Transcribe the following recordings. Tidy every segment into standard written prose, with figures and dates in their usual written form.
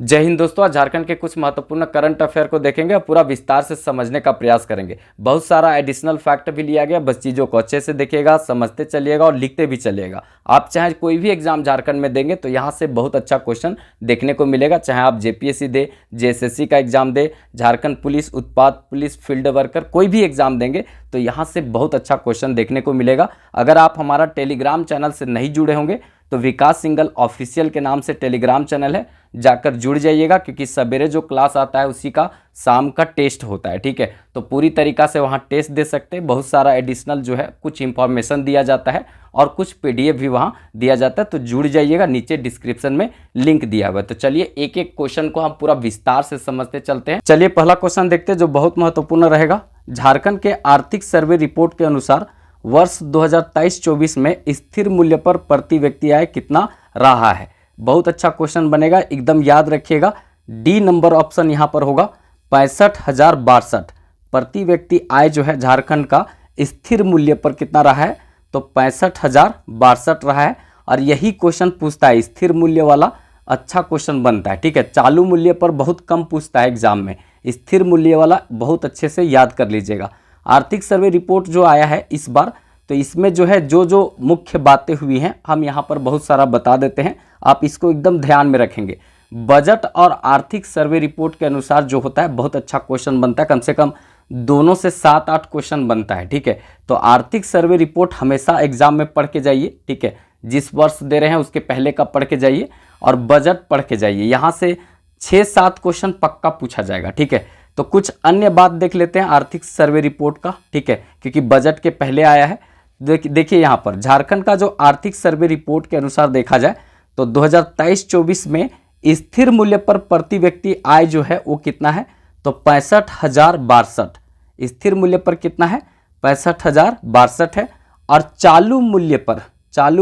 जय हिंद दोस्तों। आज झारखंड के कुछ महत्वपूर्ण करंट अफेयर को देखेंगे और पूरा विस्तार से समझने का प्रयास करेंगे। बहुत सारा एडिशनल फैक्ट भी लिया गया, बस चीज़ों को अच्छे से देखिएगा, समझते चलिएगा और लिखते भी चलिएगा। आप चाहे कोई भी एग्जाम झारखंड में देंगे तो यहाँ से बहुत अच्छा क्वेश्चन देखने को मिलेगा। चाहे आप जेपीएससी दे, जेएसएससी का एग्जाम दे, झारखंड पुलिस, उत्पाद पुलिस, फील्ड वर्कर, कोई भी एग्जाम देंगे तो यहाँ से बहुत अच्छा क्वेश्चन देखने को मिलेगा। अगर आप हमारा टेलीग्राम चैनल से नहीं जुड़े होंगे तो विकास सिंगल ऑफिशियल के नाम से टेलीग्राम चैनल है, जाकर जुड़ जाइएगा, क्योंकि सवेरे जो क्लास आता है उसी का शाम का टेस्ट होता है। ठीक है, तो पूरी तरीक़ा से वहाँ टेस्ट दे सकते हैं। बहुत सारा एडिशनल जो है कुछ इंफॉर्मेशन दिया जाता है और कुछ पीडीएफ भी वहाँ दिया जाता है, तो जुड़ जाइएगा। नीचे डिस्क्रिप्शन में लिंक दिया हुआ है। तो चलिए एक एक क्वेश्चन को हम पूरा विस्तार से समझते चलते हैं। चलिए पहला क्वेश्चन देखते हैं जो बहुत महत्वपूर्ण रहेगा। झारखंड के आर्थिक सर्वे रिपोर्ट के अनुसार वर्ष 2023-24 में स्थिर मूल्य पर प्रति व्यक्ति आय कितना रहा है। बहुत अच्छा क्वेश्चन बनेगा, एकदम याद रखिएगा। डी नंबर ऑप्शन यहाँ पर होगा 65,062 प्रति व्यक्ति आय जो है झारखंड का स्थिर मूल्य पर कितना रहा है, तो 65,062 रहा है। और यही क्वेश्चन पूछता है, स्थिर मूल्य वाला अच्छा क्वेश्चन बनता है। ठीक है, चालू मूल्य पर बहुत कम पूछता है एग्जाम में, स्थिर मूल्य वाला बहुत अच्छे से याद कर लीजिएगा। आर्थिक सर्वे रिपोर्ट जो आया है इस बार, तो इसमें जो है जो मुख्य बातें हुई हैं हम यहाँ पर बहुत सारा बता देते हैं, आप इसको एकदम ध्यान में रखेंगे। बजट और आर्थिक सर्वे रिपोर्ट के अनुसार जो होता है बहुत अच्छा क्वेश्चन बनता है, कम से कम दोनों से 7-8 क्वेश्चन बनता है। ठीक है, तो आर्थिक सर्वे रिपोर्ट हमेशा एग्जाम में पढ़ के जाइए। ठीक है, जिस वर्ष दे रहे हैं उसके पहले का पढ़ के जाइए और बजट पढ़ के जाइए। यहाँ से 6-7 क्वेश्चन पक्का पूछा जाएगा। ठीक है, तो कुछ अन्य बात देख लेते हैं आर्थिक सर्वे रिपोर्ट का। ठीक है, क्योंकि बजट के पहले आया है। देखिए यहाँ पर झारखंड का जो आर्थिक सर्वे रिपोर्ट के अनुसार देखा जाए तो 2023-24 में स्थिर मूल्य पर प्रति व्यक्ति आय जो है वो कितना है, तो 65,062। स्थिर मूल्य पर कितना है, 65,062 है। और चालू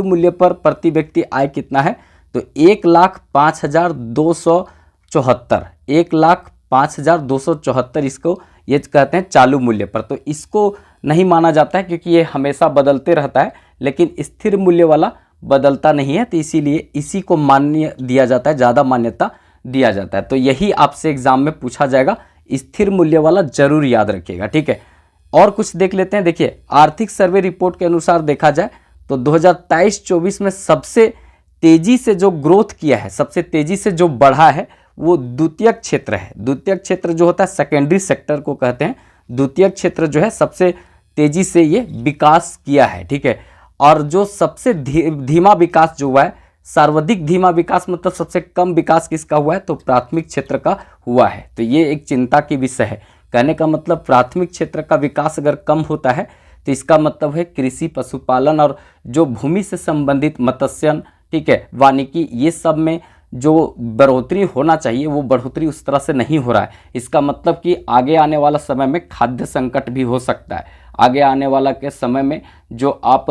मूल्य पर प्रति व्यक्ति आय कितना है, तो 1,05,274। 1,05,274 इसको ये कहते हैं चालू मूल्य पर। तो इसको नहीं माना जाता है क्योंकि ये हमेशा बदलते रहता है, लेकिन स्थिर मूल्य वाला बदलता नहीं है, तो इसीलिए इसी को मान्य दिया जाता है, ज़्यादा मान्यता दिया जाता है। तो यही आपसे एग्जाम में पूछा जाएगा, स्थिर मूल्य वाला जरूर याद रखिएगा। ठीक है, और कुछ देख लेते हैं। देखिए आर्थिक सर्वे रिपोर्ट के अनुसार देखा जाए तो 2023-24 में सबसे तेजी से जो ग्रोथ किया है, सबसे तेजी से जो बढ़ा है वो द्वितीयक क्षेत्र है। द्वितीयक क्षेत्र जो होता है सेकेंडरी सेक्टर को कहते हैं। द्वितीयक क्षेत्र जो है सबसे तेजी से ये विकास किया है। ठीक है, और जो सबसे धीमा विकास जो हुआ है, सर्वाधिक धीमा विकास मतलब सबसे कम विकास किसका हुआ है, तो प्राथमिक क्षेत्र का हुआ है। तो ये एक चिंता की विषय है। कहने का मतलब प्राथमिक क्षेत्र का विकास अगर कम होता है तो इसका मतलब है कृषि, पशुपालन और जो भूमि से संबंधित मत्स्यन, ठीक है, वानिकी, ये सब में जो बढ़ोतरी होना चाहिए वो बढ़ोतरी उस तरह से नहीं हो रहा है। इसका मतलब कि आगे आने वाला समय में खाद्य संकट भी हो सकता है। आगे आने वाला के समय में जो आप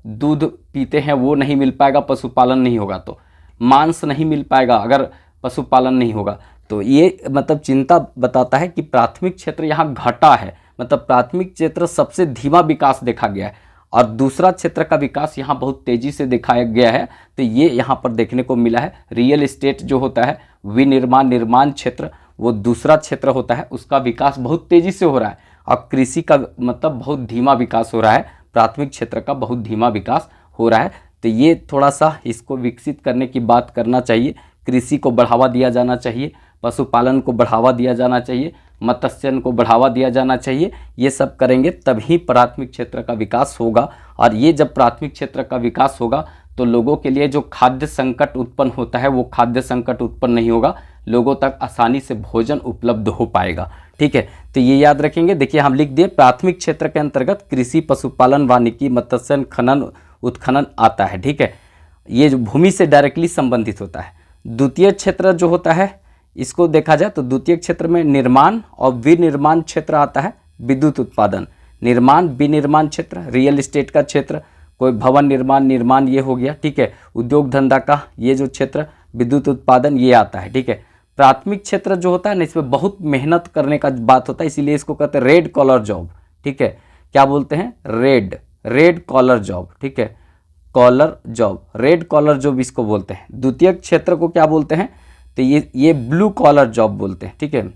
दूध पीते हैं वो नहीं मिल पाएगा, पशुपालन नहीं होगा तो मांस नहीं मिल पाएगा अगर पशुपालन नहीं होगा। तो ये मतलब चिंता बताता है कि प्राथमिक क्षेत्र यहाँ घटा है, मतलब प्राथमिक क्षेत्र सबसे धीमा विकास देखा गया है और दूसरा क्षेत्र का विकास यहाँ बहुत तेज़ी से दिखाया गया है। तो ये यहाँ पर देखने को मिला है। रियल एस्टेट जो होता है, विनिर्माण, निर्माण क्षेत्र, वो दूसरा क्षेत्र होता है, उसका विकास बहुत तेज़ी से हो रहा है। और कृषि का मतलब बहुत धीमा विकास हो रहा है, प्राथमिक क्षेत्र का बहुत धीमा विकास हो रहा है। तो ये थोड़ा सा इसको विकसित करने की बात करना चाहिए। कृषि को बढ़ावा दिया जाना चाहिए, पशुपालन को बढ़ावा दिया जाना चाहिए, मत्स्यन को बढ़ावा दिया जाना चाहिए। ये सब करेंगे तभी प्राथमिक क्षेत्र का विकास होगा। और ये जब प्राथमिक क्षेत्र का विकास होगा तो लोगों के लिए जो खाद्य संकट उत्पन्न होता है वो खाद्य संकट उत्पन्न नहीं होगा, लोगों तक आसानी से भोजन उपलब्ध हो पाएगा। ठीक है, तो ये याद रखेंगे। देखिए हम लिख दिए प्राथमिक क्षेत्र के अंतर्गत कृषि, पशुपालन, वानिकी, मत्स्यन, खनन, उत्खनन आता है। ठीक है, ये जो भूमि से डायरेक्टली संबंधित होता है। द्वितीय क्षेत्र जो होता है इसको देखा जाए तो द्वितीय क्षेत्र में निर्माण और विनिर्माण क्षेत्र आता है। विद्युत उत्पादन, निर्माण, विनिर्माण क्षेत्र, रियल एस्टेट का क्षेत्र, कोई भवन निर्माण ये हो गया। ठीक है, उद्योग धंधा का ये जो क्षेत्र, विद्युत उत्पादन, ये आता है। ठीक है, प्राथमिक क्षेत्र जो होता है ना इसमें बहुत मेहनत करने का बात होता है, इसीलिए इसको कहते हैं रेड कॉलर जॉब। ठीक है, क्या बोलते हैं, रेड कॉलर जॉब। ठीक है, collar job, red collar job इसको बोलते हैं। द्वितीय क्षेत्र को क्या बोलते हैं, तो ये ब्लू कॉलर जॉब बोलते हैं, ठीक है,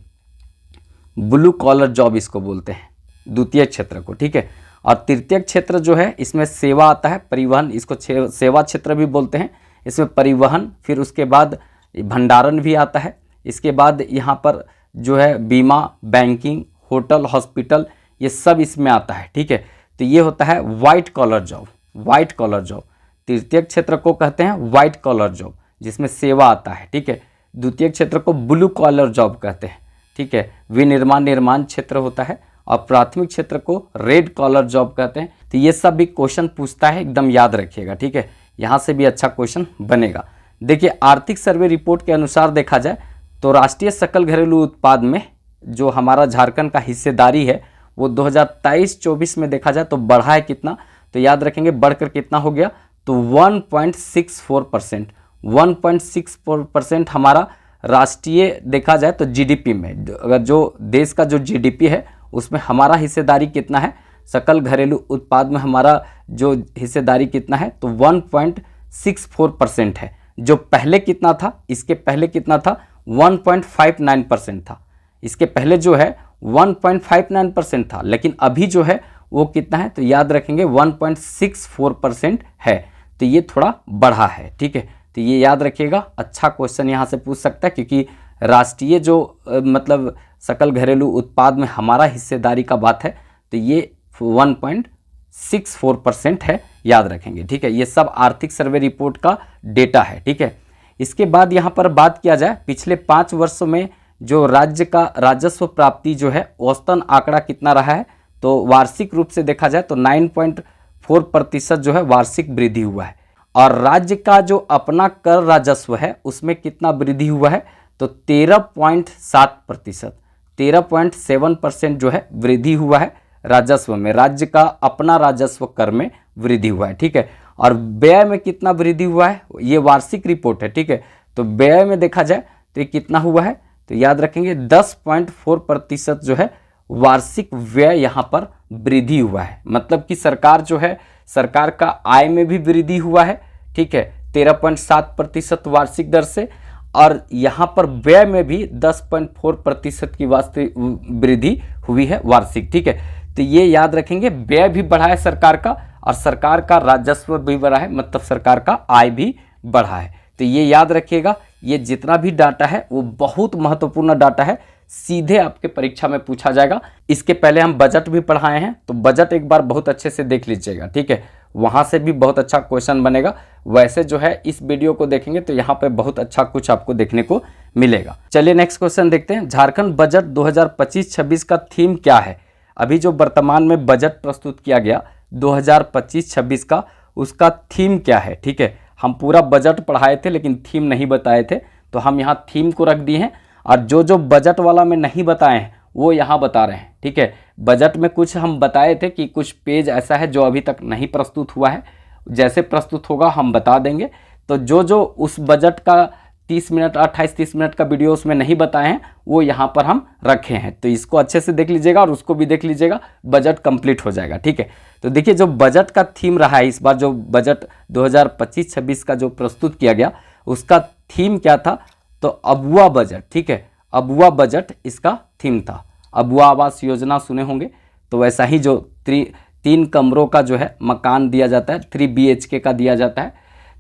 ब्लू कॉलर जॉब इसको बोलते हैं द्वितीय क्षेत्र को, ठीक है। और तृतीय क्षेत्र जो है इसमें सेवा आता है, परिवहन, इसको सेवा क्षेत्र भी बोलते हैं। इसमें परिवहन, फिर उसके बाद भंडारण भी आता है, इसके बाद यहाँ पर जो है बीमा, बैंकिंग, होटल, हॉस्पिटल, ये सब इसमें आता है, ठीक है। तो ये होता है white collar job, white collar job. तृतीय क्षेत्र को कहते हैं वाइट कॉलर जॉब जिसमें सेवा आता है, ठीक है। द्वितीय क्षेत्र को ब्लू कॉलर जॉब कहते हैं, ठीक है। विनिर्माण, निर्माण क्षेत्र होता है। और प्राथमिक क्षेत्र को रेड कॉलर जॉब कहते हैं। तो ये सब भी क्वेश्चन पूछता है, एकदम याद रखिएगा, ठीक है। यहाँ से भी अच्छा क्वेश्चन बनेगा। देखिए आर्थिक सर्वे रिपोर्ट के अनुसार देखा जाए तो राष्ट्रीय सकल घरेलू उत्पाद में जो हमारा झारखंड का हिस्सेदारी है वो 2023-24 में देखा जाए तो बढ़ा है कितना, तो याद रखेंगे बढ़कर कितना हो गया, तो 1.64%। 1.64% हमारा राष्ट्रीय देखा जाए तो जीडीपी में, अगर जो देश का जो जीडीपी है उसमें हमारा हिस्सेदारी कितना है, सकल घरेलू उत्पाद में हमारा जो हिस्सेदारी कितना है, तो 1.64% है। जो पहले कितना था, इसके पहले कितना था, 1.59% था। इसके पहले जो है 1.59% था, लेकिन अभी जो है वो कितना है, तो याद रखेंगे 1.64% है। तो ये थोड़ा बढ़ा है, ठीक है। तो ये याद रखिएगा, अच्छा क्वेश्चन यहाँ से पूछ सकता है, क्योंकि राष्ट्रीय जो मतलब सकल घरेलू उत्पाद में हमारा हिस्सेदारी का बात है, तो ये 1.64% है, याद रखेंगे, ठीक है। ये सब आर्थिक सर्वे रिपोर्ट का डेटा है, ठीक है। इसके बाद यहाँ पर बात किया जाए पिछले 5 वर्षों में जो राज्य का राजस्व प्राप्ति जो है औसतन आंकड़ा कितना रहा है, तो वार्षिक रूप से देखा जाए तो 9.4% जो है वार्षिक वृद्धि हुआ है। और राज्य का जो अपना कर राजस्व है उसमें कितना वृद्धि हुआ है, तो 13.7%, 13.7% जो है वृद्धि हुआ है राजस्व में। राज्य का अपना राजस्व कर में वृद्धि हुआ है, ठीक है। और व्यय में कितना वृद्धि हुआ है, ये वार्षिक रिपोर्ट है, ठीक है। तो व्यय में देखा जाए तो ये कितना हुआ है, तो याद रखेंगे 10.4% जो है वार्षिक व्यय यहाँ पर वृद्धि हुआ है। मतलब कि सरकार जो है, सरकार का आय में भी वृद्धि हुआ है, ठीक है, 13.7% वार्षिक दर से। और यहाँ पर व्यय में भी 10.4% की वास्तविक वृद्धि हुई है वार्षिक, ठीक है। तो ये याद रखेंगे, व्यय भी बढ़ा है सरकार का और सरकार का राजस्व भी बढ़ा है, मतलब सरकार का आय भी बढ़ा है। तो ये याद रखिएगा, ये जितना भी डाटा है वो बहुत महत्वपूर्ण डाटा है, सीधे आपके परीक्षा में पूछा जाएगा। इसके पहले हम बजट भी पढ़ाए हैं, तो बजट एक बार बहुत अच्छे से देख लीजिएगा, ठीक है। वहाँ से भी बहुत अच्छा क्वेश्चन बनेगा। वैसे जो है इस वीडियो को देखेंगे तो यहाँ पे बहुत अच्छा कुछ आपको देखने को मिलेगा। चलिए नेक्स्ट क्वेश्चन देखते हैं। झारखंड बजट 2025-26 का थीम क्या है? अभी जो वर्तमान में बजट प्रस्तुत किया गया 2025-26 का, उसका थीम क्या है, ठीक है। हम पूरा बजट पढ़ाए थे लेकिन थीम नहीं बताए थे, तो हम यहाँ थीम को रख दिए हैं। और जो बजट वाला में नहीं बताए हैं वो यहाँ बता रहे हैं, ठीक है। बजट में कुछ हम बताए थे कि कुछ पेज ऐसा है जो अभी तक नहीं प्रस्तुत हुआ है, जैसे प्रस्तुत होगा हम बता देंगे। तो जो उस बजट का 30 मिनट 28-30 मिनट का वीडियो उसमें नहीं बताए हैं वो यहाँ पर हम रखे हैं। तो इसको अच्छे से देख लीजिएगा और उसको भी देख लीजिएगा, बजट कंप्लीट हो जाएगा, ठीक है। तो देखिए जो बजट का थीम रहा है इस बार, जो बजट 2025-26 का जो प्रस्तुत किया गया उसका थीम क्या था, तो अबुआ बजट, ठीक है। अबुआ बजट इसका थीम था। अबुआ आवास योजना सुने होंगे, तो वैसा ही जो 3 कमरों का जो है मकान दिया जाता है, 3 BHK का दिया जाता है,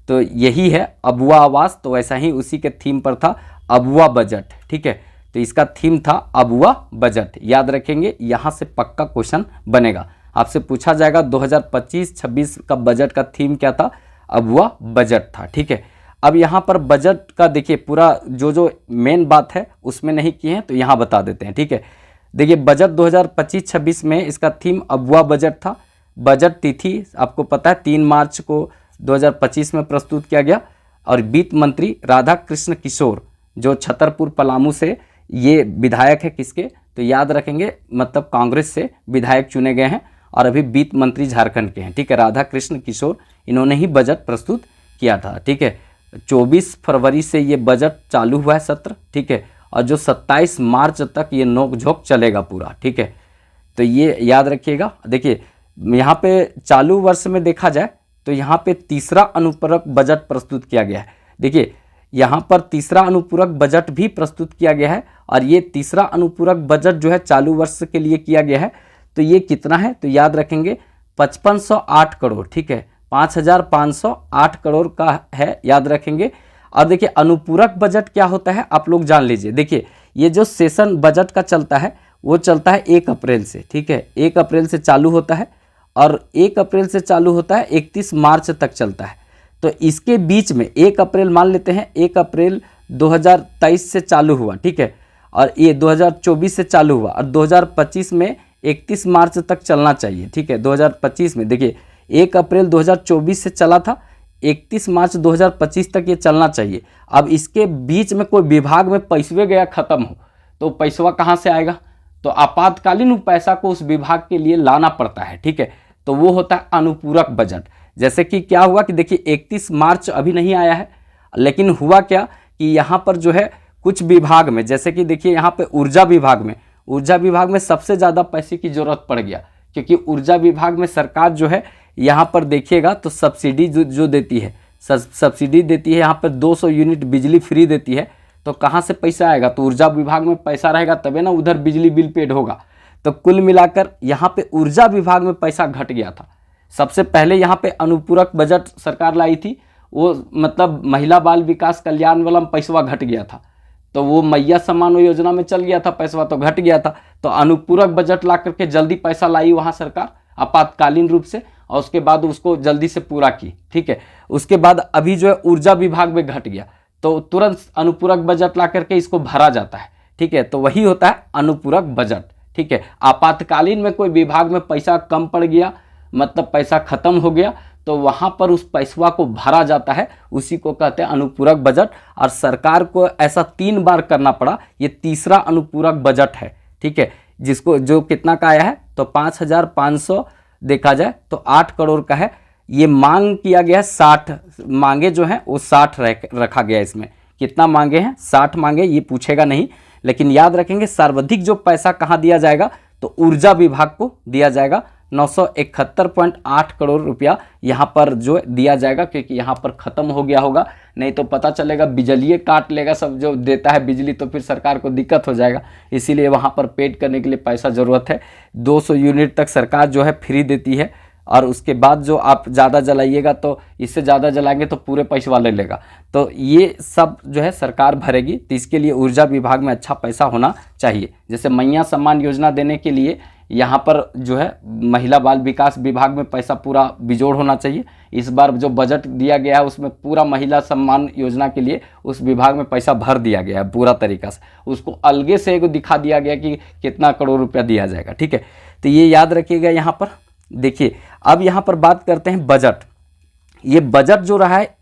तो यही है अबुआ आवास। तो वैसा ही उसी के थीम पर था अबुआ बजट, ठीक है। तो इसका थीम था अबुआ बजट, याद रखेंगे, यहाँ से पक्का क्वेश्चन बनेगा। आपसे पूछा जाएगा 2025-26 का बजट का थीम क्या था, अबुआ बजट था, ठीक है। अब यहाँ पर बजट का देखिए पूरा जो मेन बात है उसमें नहीं किए हैं, तो यहाँ बता देते हैं, ठीक है। देखिए बजट 2025-26 में इसका थीम अबुआ बजट था। बजट तिथि आपको पता है 3 मार्च को 2025 में प्रस्तुत किया गया। और वित्त मंत्री राधा कृष्ण किशोर जो छतरपुर पलामू से ये विधायक है, किसके, तो याद रखेंगे मतलब कांग्रेस से विधायक चुने गए हैं और अभी वित्त मंत्री झारखंड के हैं, ठीक है। राधा कृष्ण किशोर, इन्होंने ही बजट प्रस्तुत किया था, ठीक है। 24 फरवरी से ये बजट चालू हुआ है सत्र, ठीक है। और जो 27 मार्च तक ये नोक-झोंक चलेगा पूरा, ठीक है। तो ये याद रखिएगा। देखिए यहाँ पे चालू वर्ष में देखा जाए तो यहाँ पे तीसरा अनुपूरक बजट प्रस्तुत किया गया है। देखिए यहाँ पर तीसरा अनुपूरक बजट भी प्रस्तुत किया गया है और ये तीसरा अनुपूरक बजट जो है चालू वर्ष के लिए किया गया है। तो ये कितना है, तो याद रखेंगे 5508 करोड़, ठीक है, 5508 करोड़ का है, याद रखेंगे। अब देखिए अनुपूरक बजट क्या होता है आप लोग जान लीजिए। देखिए ये जो सेशन बजट का चलता है वो चलता है 1 अप्रैल से, ठीक है, 1 अप्रैल से चालू होता है और 1 अप्रैल से चालू होता है 31 मार्च तक चलता है। तो इसके बीच में 1 अप्रैल मान लेते हैं, 1 अप्रैल 2023 से चालू हुआ, ठीक है, और ये 2024 से चालू हुआ और 2025 में 31 मार्च तक चलना चाहिए, ठीक है। 2025 में देखिए 1 अप्रैल 2024 से चला था, 31 मार्च 2025 तक ये चलना चाहिए। अब इसके बीच में कोई विभाग में पैसवे गया ख़त्म हो तो पैसवा कहाँ से आएगा, तो आपातकालीन पैसा को उस विभाग के लिए लाना पड़ता है, ठीक है। तो वो होता है अनुपूरक बजट। जैसे कि क्या हुआ कि देखिए 31 मार्च अभी नहीं आया है, लेकिन हुआ क्या कि यहाँ पर जो है कुछ विभाग में, जैसे कि देखिए यहाँ पे ऊर्जा विभाग में सबसे ज़्यादा पैसे की ज़रूरत पड़ गया, क्योंकि ऊर्जा विभाग में सरकार जो है यहाँ पर देखिएगा तो सब्सिडी जो देती है, सब्सिडी देती है, यहाँ पर 200 यूनिट बिजली फ्री देती है। तो कहाँ से पैसा आएगा, तो ऊर्जा विभाग में पैसा रहेगा तबे ना उधर बिजली बिल पेड होगा। तो कुल मिलाकर यहाँ पे ऊर्जा विभाग में पैसा घट गया था। सबसे पहले यहाँ पे अनुपूरक बजट सरकार लाई थी, वो मतलब महिला बाल विकास कल्याण वाला में पैसा घट गया था, तो वो मैया सम्मान योजना में चल गया था पैसा, तो घट गया था। तो अनुपूरक बजट ला करके जल्दी पैसा लाई वहाँ सरकार आपातकालीन रूप से, और उसके बाद उसको जल्दी से पूरा की, ठीक है। उसके बाद अभी जो है ऊर्जा विभाग में घट गया तो तुरंत अनुपूरक बजट ला करके इसको भरा जाता है, ठीक है। तो वही होता है अनुपूरक बजट, ठीक है। आपातकालीन में कोई विभाग में पैसा कम पड़ गया, मतलब पैसा खत्म हो गया, तो वहाँ पर उस पैसवा को भरा जाता है, उसी को कहते हैं अनुपूरक बजट। और सरकार को ऐसा 3 बार करना पड़ा, ये तीसरा अनुपूरक बजट है, ठीक है, जिसको जो कितना का आया है तो 5500 देखा जाए तो 8 करोड़ का है। ये मांग किया गया है 60, मांगे जो हैं वो 60 रखा गया है। इसमें कितना मांगे हैं, 60 मांगे, ये पूछेगा नहीं, लेकिन याद रखेंगे सर्वाधिक जो पैसा कहाँ दिया जाएगा तो ऊर्जा विभाग को दिया जाएगा। 971.8 करोड़ रुपया यहाँ पर जो दिया जाएगा, क्योंकि यहाँ पर ख़त्म हो गया होगा, नहीं तो पता चलेगा बिजली काट लेगा सब जो देता है बिजली, तो फिर सरकार को दिक्कत हो जाएगा। इसीलिए वहाँ पर पेड करने के लिए पैसा ज़रूरत है। 200 यूनिट तक सरकार जो है फ्री देती है, और उसके बाद जो आप ज़्यादा जलाइएगा तो इससे ज़्यादा जलाएंगे तो पूरे पैसे वाले लेगा, तो ये सब जो है सरकार भरेगी। तो इसके लिए ऊर्जा विभाग में अच्छा पैसा होना चाहिए। जैसे मैया सम्मान योजना देने के लिए यहाँ पर जो है महिला बाल विकास विभाग में पैसा पूरा बिजोड़ होना चाहिए। इस बार जो बजट दिया गया है उसमें पूरा महिला सम्मान योजना के लिए उस विभाग में पैसा भर दिया गया है पूरा तरीका से, उसको अलगे से एक दिखा दिया गया कि कितना करोड़ रुपया दिया जाएगा, ठीक है। तो ये याद रखिएगा। यहाँ पर देखिए अब यहाँ पर बात करते हैं बजट। ये बजट जो रहा है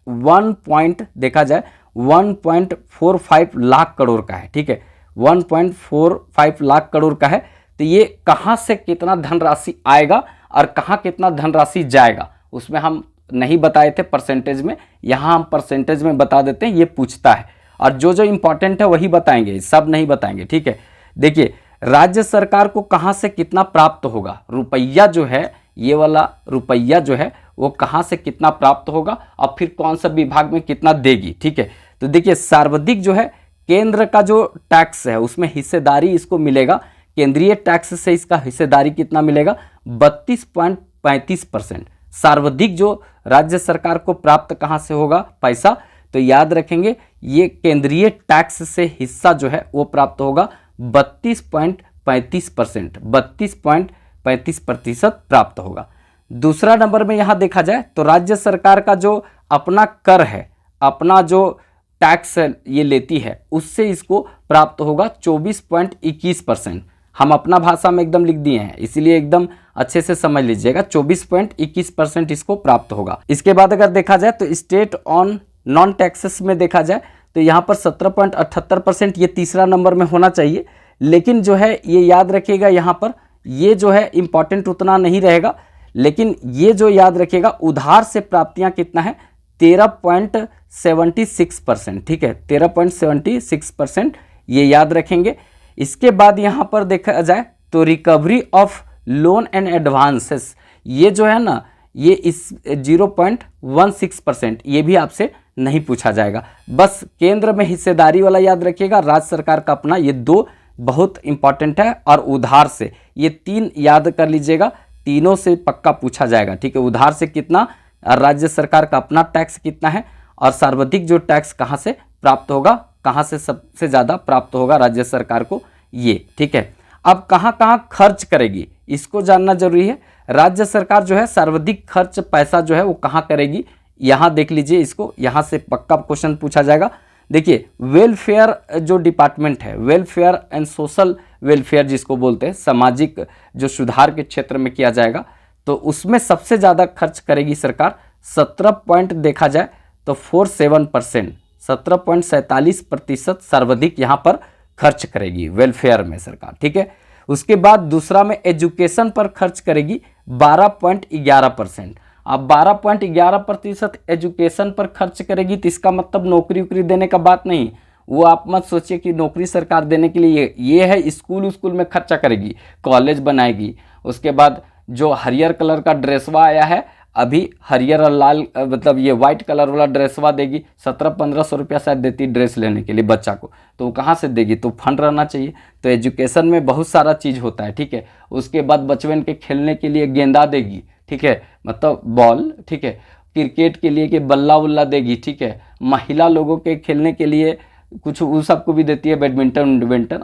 देखा जाए 1.45 लाख करोड़ का है, ठीक है, 1.45 लाख करोड़ का है। तो ये कहाँ से कितना धनराशि आएगा और कहाँ कितना धनराशि जाएगा उसमें हम नहीं बताए थे परसेंटेज में, यहाँ हम परसेंटेज में बता देते हैं। ये पूछता है और जो जो इम्पोर्टेंट है वही बताएंगे, सब नहीं बताएंगे, ठीक है। देखिए राज्य सरकार को कहाँ से कितना प्राप्त होगा, रुपया जो है, ये वाला रुपया जो है वो कहाँ से कितना प्राप्त होगा और फिर कौन सा विभाग में कितना देगी, ठीक है। तो देखिए सर्वाधिक जो है केंद्र का जो टैक्स है उसमें हिस्सेदारी इसको मिलेगा। केंद्रीय टैक्स से इसका हिस्सेदारी कितना मिलेगा, 32.35%। सर्वाधिक जो राज्य सरकार को प्राप्त कहाँ से होगा पैसा, तो याद रखेंगे ये केंद्रीय टैक्स से हिस्सा जो है वो प्राप्त होगा 32.35%, 32.35% प्राप्त होगा। दूसरा नंबर में यहाँ देखा जाए तो राज्य सरकार का जो अपना कर है, अपना जो टैक्स ये लेती है उससे इसको प्राप्त होगा 24.21%। हम अपना भाषा में एकदम लिख दिए हैं, इसीलिए एकदम अच्छे से समझ लीजिएगा, 24.21% इसको प्राप्त होगा। इसके बाद अगर देखा जाए तो स्टेट ऑन नॉन टैक्सेस में देखा जाए तो यहाँ पर 17.78%, ये तीसरा नंबर में होना चाहिए। लेकिन जो है ये याद रखिएगा, यहाँ पर ये जो है इम्पॉर्टेंट उतना नहीं रहेगा, लेकिन ये जो याद रखिएगा उधार से प्राप्तियाँ कितना है, 13.76%, ठीक है, 13.76% ये याद रखेंगे। इसके बाद यहाँ पर देखा जाए तो recovery of loan and advances, ये जो है ना ये इस 0.16%, ये भी आपसे नहीं पूछा जाएगा। बस केंद्र में हिस्सेदारी वाला याद रखिएगा, राज्य सरकार का अपना, ये 2 बहुत इंपॉर्टेंट है। और उधार से, ये 3 याद कर लीजिएगा, तीनों से पक्का पूछा जाएगा, ठीक है। उधार से कितना, राज्य सरकार का अपना टैक्स कितना है, और सर्वाधिक जो टैक्स कहाँ से प्राप्त होगा, कहाँ से सबसे ज़्यादा प्राप्त होगा राज्य सरकार को, ये, ठीक है। अब कहाँ कहाँ खर्च करेगी, इसको जानना जरूरी है। राज्य सरकार जो है सर्वाधिक खर्च पैसा जो है वो कहाँ करेगी, यहाँ देख लीजिए, इसको यहाँ से पक्का क्वेश्चन पूछा जाएगा। देखिए, वेलफेयर जो डिपार्टमेंट है, वेलफेयर एंड सोशल वेलफेयर जिसको बोलते हैं, सामाजिक जो सुधार के क्षेत्र में किया जाएगा, तो उसमें सबसे ज़्यादा खर्च करेगी सरकार। 17 पॉइंट देखा जाए तो 47%, 17.47% सर्वाधिक यहाँ पर खर्च करेगी वेलफेयर में सरकार, ठीक है। उसके बाद दूसरा में एजुकेशन पर खर्च करेगी 12.11%। अब 12.11% एजुकेशन पर खर्च करेगी, तो इसका मतलब नौकरी वोकरी देने का बात नहीं, वो आप मत सोचिए कि नौकरी सरकार देने के लिए, ये है स्कूल में खर्चा करेगी, कॉलेज बनाएगी। उसके बाद जो हरियर कलर का ड्रेसवा आया है अभी, हरियर और लाल मतलब ये वाइट कलर वाला ड्रेसवा देगी, 1700-1500 रुपया शायद देती ड्रेस लेने के लिए बच्चा को, तो वो कहाँ से देगी, तो फंड रहना चाहिए। तो एजुकेशन में बहुत सारा चीज़ होता है, ठीक है। उसके बाद बचपन के खेलने के लिए गेंदा देगी, ठीक है, मतलब बॉल, ठीक है। क्रिकेट के लिए कि बल्ला उल्ला देगी, ठीक है। महिला लोगों के खेलने के लिए कुछ उस सबको भी देती है, बैडमिंटन,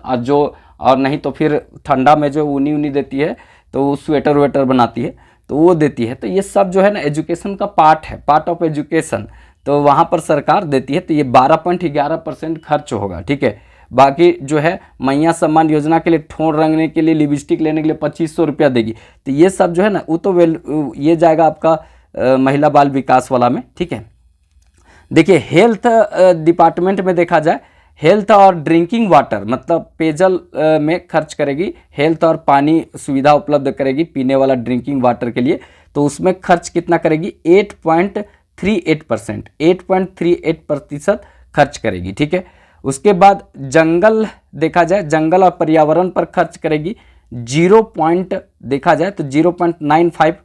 और नहीं तो फिर ठंडा में जो ऊनी देती है, तो वो स्वेटर वेटर बनाती है, तो वो देती है। तो ये सब जो है ना एजुकेशन का पार्ट है, पार्ट ऑफ एजुकेशन, तो वहाँ पर सरकार देती है। तो ये 12.11% खर्च होगा, ठीक है। बाकी जो है मैया सम्मान योजना के लिए ठोर रंगने के लिए, लिपस्टिक लेने के लिए 2500 रुपया देगी। तो ये सब जो है ना वो तो ये जाएगा आपका महिला बाल विकास वाला में, ठीक है। देखिए, हेल्थ डिपार्टमेंट में देखा जाए, हेल्थ और ड्रिंकिंग वाटर मतलब पेयजल में खर्च करेगी, हेल्थ और पानी सुविधा उपलब्ध करेगी पीने वाला ड्रिंकिंग वाटर के लिए, तो उसमें खर्च कितना करेगी, 8.38%, 8.38% खर्च करेगी, ठीक है। उसके बाद जंगल देखा जाए, जंगल और पर्यावरण पर खर्च करेगी 0.95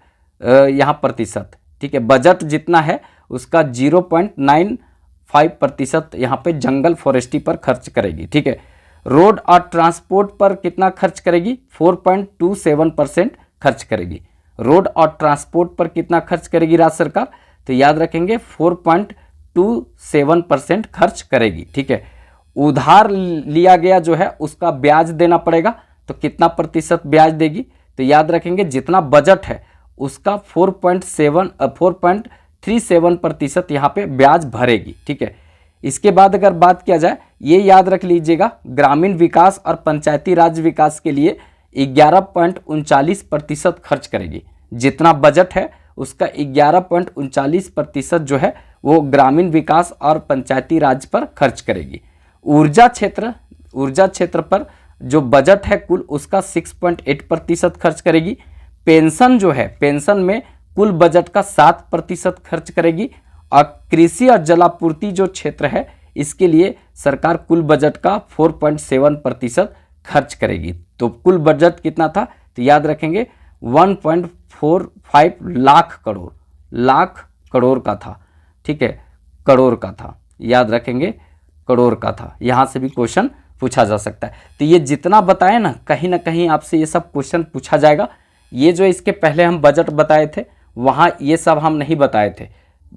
यहाँ प्रतिशत, ठीक है। बजट जितना है उसका 0.95% यहाँ पे जंगल फॉरेस्ट्री पर खर्च करेगी, ठीक है। रोड और ट्रांसपोर्ट पर कितना खर्च करेगी, 4.27% खर्च करेगी। रोड और ट्रांसपोर्ट पर कितना खर्च करेगी राज्य सरकार, तो याद रखेंगे 4.27% खर्च करेगी, ठीक है। उधार लिया गया जो है उसका ब्याज देना पड़ेगा, तो कितना प्रतिशत ब्याज देगी, तो याद रखेंगे जितना बजट है उसका 4.37% यहाँ पे ब्याज भरेगी, ठीक है। इसके बाद अगर बात किया जाए, ये याद रख लीजिएगा, ग्रामीण विकास और पंचायती राज विकास के लिए 11.39% खर्च करेगी। जितना बजट है उसका 11.39% जो है वो ग्रामीण विकास और पंचायती राज पर खर्च करेगी। ऊर्जा क्षेत्र पर जो बजट है कुल उसका 6.8% खर्च करेगी। पेंशन जो है, पेंशन में कुल बजट का 7% खर्च करेगी। और कृषि और जलापूर्ति जो क्षेत्र है इसके लिए सरकार कुल बजट का 4.7% खर्च करेगी। तो कुल बजट कितना था, तो याद रखेंगे 1.45 लाख करोड़ का था, ठीक है, करोड़ का था, याद रखेंगे करोड़ का था। यहाँ से भी क्वेश्चन पूछा जा सकता है। तो ये जितना बताए ना कहीं आपसे ये सब क्वेश्चन पूछा जाएगा। ये जो इसके पहले हम बजट बताए थे वहाँ ये सब हम नहीं बताए थे,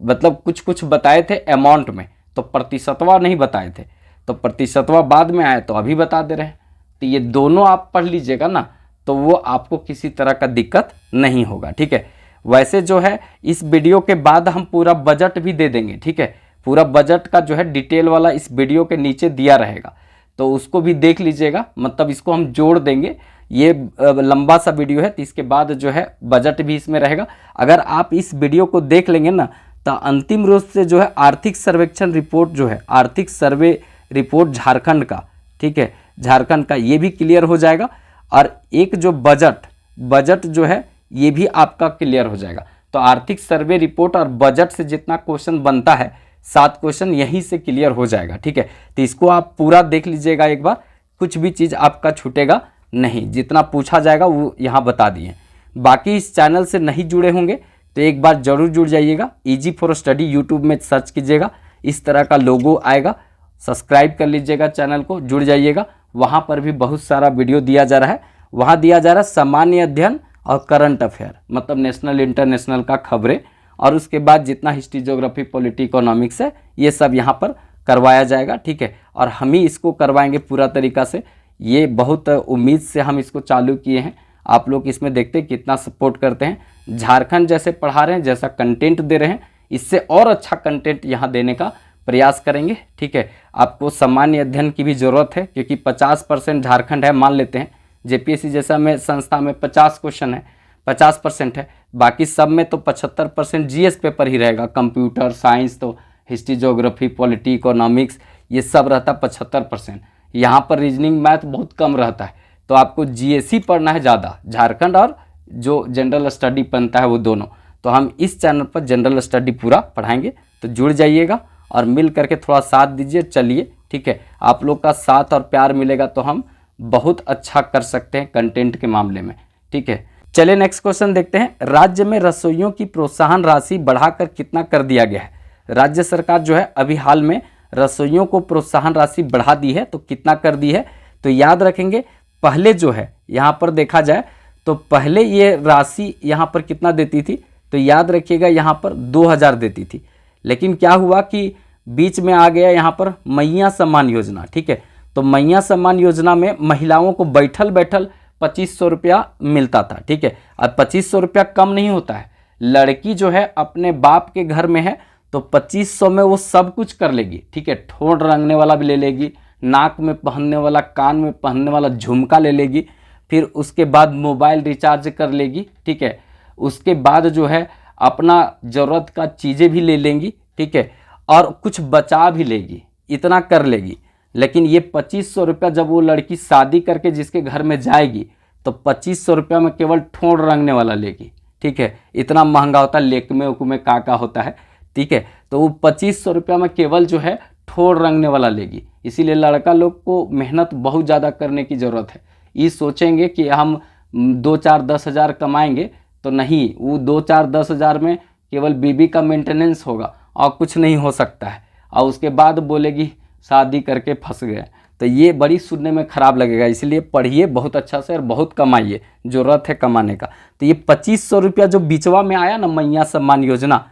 मतलब कुछ बताए थे अमाउंट में, तो प्रतिशतवा नहीं बताए थे, तो प्रतिशतवा बाद में आए तो अभी बता दे रहे हैं। तो ये दोनों आप पढ़ लीजिएगा ना, तो वो आपको किसी तरह का दिक्कत नहीं होगा, ठीक है। वैसे जो है इस वीडियो के बाद हम पूरा बजट भी दे देंगे, ठीक है। पूरा बजट का जो है डिटेल वाला इस वीडियो के नीचे दिया रहेगा, तो उसको भी देख लीजिएगा, मतलब इसको हम जोड़ देंगे। ये लंबा सा वीडियो है, तो इसके बाद जो है बजट भी इसमें रहेगा। अगर आप इस वीडियो को देख लेंगे ना, तो अंतिम रूप से जो है आर्थिक सर्वेक्षण रिपोर्ट जो है, आर्थिक सर्वे रिपोर्ट झारखंड का, ठीक है, झारखंड का, ये भी क्लियर हो जाएगा। और एक जो बजट जो है ये भी आपका क्लियर हो जाएगा। तो आर्थिक सर्वे रिपोर्ट और बजट से जितना क्वेश्चन बनता है 7 क्वेश्चन यहीं से क्लियर हो जाएगा, ठीक है। तो इसको आप पूरा देख लीजिएगा एक बार, कुछ भी चीज़ आपका छूटेगा नहीं, जितना पूछा जाएगा वो यहाँ बता दिए। बाकी इस चैनल से नहीं जुड़े होंगे तो एक बार जरूर जुड़ जाइएगा। ईजी फॉर स्टडी यूट्यूब में सर्च कीजिएगा, इस तरह का लोगो आएगा। सब्सक्राइब कर लीजिएगा चैनल को, जुड़ जाइएगा। वहाँ पर भी बहुत सारा वीडियो दिया जा रहा है। वहाँ दिया जा रहा है सामान्य अध्ययन और करंट अफेयर, मतलब नेशनल इंटरनेशनल का खबरें, और उसके बाद जितना हिस्ट्री, ज्योग्राफी, पॉलिटी, इकोनॉमिक्स है ये सब यहाँ पर करवाया जाएगा। ठीक है, और हम ही इसको करवाएंगे पूरा तरीका से। ये बहुत उम्मीद से हम इसको चालू किए हैं। आप लोग इसमें देखते हैं कितना सपोर्ट करते हैं। झारखंड जैसे पढ़ा रहे हैं, जैसा कंटेंट दे रहे हैं, इससे और अच्छा कंटेंट यहाँ देने का प्रयास करेंगे। ठीक है, आपको सामान्य अध्ययन की भी ज़रूरत है, क्योंकि 50% झारखंड है, मान लेते हैं जेपीएससी जैसा में संस्था में 50 क्वेश्चन है, 50% है, बाकी सब में तो 75% जीएस पेपर ही रहेगा। कंप्यूटर साइंस तो हिस्ट्री, ज्योग्राफी, पॉलिटी, इकोनॉमिक्स ये सब रहता 75%। यहाँ पर रीजनिंग मैथ बहुत कम रहता है, तो आपको जीएससी पढ़ना है ज़्यादा, झारखंड और जो जनरल स्टडी बनता है वो दोनों। तो हम इस चैनल पर जनरल स्टडी पूरा पढ़ाएंगे, तो जुड़ जाइएगा और मिल करके थोड़ा साथ दीजिए। चलिए ठीक है, आप लोग का साथ और प्यार मिलेगा तो हम बहुत अच्छा कर सकते हैं कंटेंट के मामले में। ठीक है, चलिए नेक्स्ट क्वेश्चन देखते हैं। राज्य में रसोइयों की प्रोत्साहन राशि बढ़ाकर कितना कर दिया गया है? राज्य सरकार जो है अभी हाल में रसोइयों को प्रोत्साहन राशि बढ़ा दी है, तो कितना कर दी है? तो याद रखेंगे, पहले जो है यहाँ पर देखा जाए तो पहले ये राशि यहाँ पर कितना देती थी, तो याद रखिएगा यहाँ पर 2000 देती थी। लेकिन क्या हुआ कि बीच में आ गया यहाँ पर मैया सम्मान योजना। ठीक है, तो मैया सम्मान योजना में महिलाओं को बैठल बैठल 2500 रुपया मिलता था। ठीक है, और 2500 रुपया कम नहीं होता है। लड़की जो है अपने बाप के घर में है तो 2500 में वो सब कुछ कर लेगी। ठीक है, ठोड़ रंगने वाला भी ले लेगी, नाक में पहनने वाला, कान में पहनने वाला झुमका ले लेगी, फिर उसके बाद मोबाइल रिचार्ज कर लेगी। ठीक है, उसके बाद जो है अपना ज़रूरत का चीज़ें भी ले लेंगी। ठीक है, और कुछ बचा भी लेगी, इतना कर लेगी। लेकिन ये 2500 रुपया जब वो लड़की शादी करके जिसके घर में जाएगी तो 2500 रुपया में केवल ठोड़ रंगने वाला लेगी। ठीक है, इतना महंगा होता है, लेकमे उकमे का होता है। ठीक है, तो वो 2500 रुपया में केवल जो है ठोड़ रंगने वाला लेगी। इसीलिए लड़का लोग को मेहनत बहुत ज़्यादा करने की ज़रूरत है। ये सोचेंगे कि हम 2-4-10 हज़ार कमाएंगे, तो नहीं, वो 2-4-10 हज़ार में केवल बीबी का मेंटेनेंस होगा और कुछ नहीं हो सकता है। और उसके बाद बोलेगी शादी करके फंस गए, तो ये बड़ी सुनने में ख़राब लगेगा। इसलिए पढ़िए बहुत अच्छा से और बहुत कमाइए, ज़रूरत है कमाने का। तो ये 2500 रुपया जो बीचवा में आया ना मैया सम्मान योजना,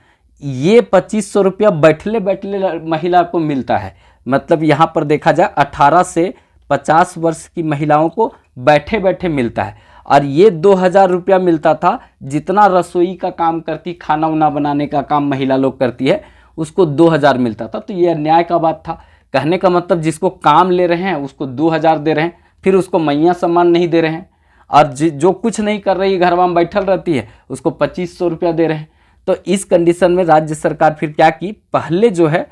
ये 2500 रुपया बैठले बैठले महिला को मिलता है। मतलब यहाँ पर देखा जाए 18 से 50 वर्ष की महिलाओं को बैठे बैठे मिलता है। और ये 2000 रुपया मिलता था जितना रसोई का काम करती, खाना उना बनाने का काम महिला लोग करती है, उसको 2000 मिलता था। तो ये अन्याय का बात था। कहने का मतलब जिसको काम ले रहे हैं उसको 2000 दे रहे हैं, फिर उसको मैया सम्मान नहीं दे रहे हैं। और जो कुछ नहीं कर रही, घर में बैठल रहती है, उसको 2500 रुपया दे रहे हैं। तो इस कंडीशन में राज्य सरकार फिर क्या की, पहले जो है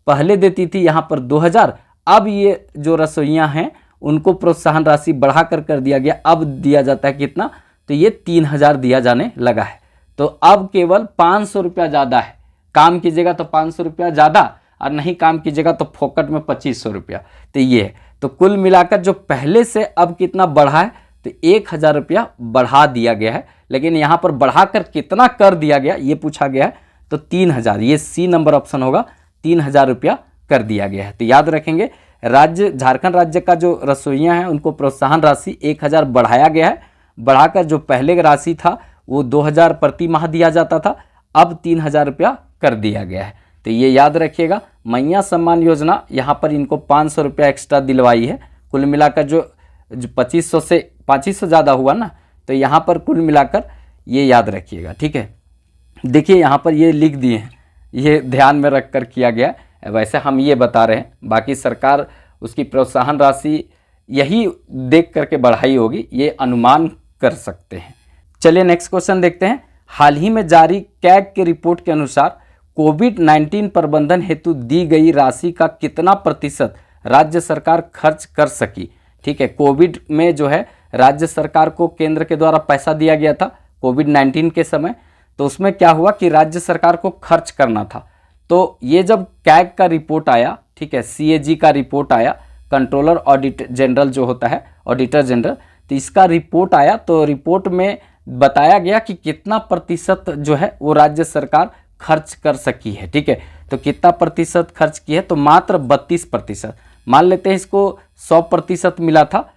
पहले देती थी यहाँ पर 2000, अब ये जो रसोइयाँ हैं उनको प्रोत्साहन राशि बढ़ाकर कर दिया गया। अब दिया जाता है कितना, तो ये 3000 दिया जाने लगा है। तो अब केवल 500 रुपया ज़्यादा है। काम कीजिएगा तो 500 रुपया ज़्यादा, और नहीं काम कीजिएगा तो फोकट में 2500 रुपया। तो ये है, तो कुल मिलाकर जो पहले से अब कितना बढ़ा है, तो 1000 रुपया बढ़ा दिया गया है। लेकिन यहाँ पर बढ़ाकर कितना कर दिया गया ये पूछा गया है, तो 3000, ये सी नंबर ऑप्शन होगा, 3000 रुपया कर दिया गया है। तो याद रखेंगे, राज्य झारखंड राज्य का जो रसोइयाँ हैं उनको प्रोत्साहन राशि 1000 बढ़ाया गया है। बढ़ाकर जो पहले का राशि था वो 2000 प्रति माह दिया जाता था, अब 3000 रुपया कर दिया गया है। तो ये याद रखिएगा, मैया सम्मान योजना यहाँ पर इनको 500 रुपया एक्स्ट्रा दिलवाई है। कुल मिलाकर जो 2500 से 2500 ज़्यादा हुआ ना, तो यहाँ पर कुल मिलाकर ये याद रखिएगा। ठीक है, देखिए यहाँ पर ये लिख दिए हैं, ये ध्यान में रख कर किया गया। वैसे हम ये बता रहे हैं, बाकी सरकार उसकी प्रोत्साहन राशि यही देख करके बढ़ाई होगी, ये अनुमान कर सकते हैं। चलिए नेक्स्ट क्वेश्चन देखते हैं। हाल ही में जारी कैग की रिपोर्ट के अनुसार कोविड-19 प्रबंधन हेतु दी गई राशि का कितना प्रतिशत राज्य सरकार खर्च कर सकी? ठीक है, कोविड में जो है राज्य सरकार को केंद्र के द्वारा पैसा दिया गया था कोविड-19 के समय, तो उसमें क्या हुआ कि राज्य सरकार को खर्च करना था। तो ये जब कैग का रिपोर्ट आया, ठीक है, सीएजी का रिपोर्ट आया, कंट्रोलर ऑडिटर जनरल जो होता है, ऑडिटर जनरल, तो इसका रिपोर्ट आया, तो रिपोर्ट में बताया गया कि कितना प्रतिशत जो है वो राज्य सरकार खर्च कर सकी है। ठीक है, तो कितना प्रतिशत खर्च की है, तो मात्र 32%। मान लेते हैं इसको 100% मिला था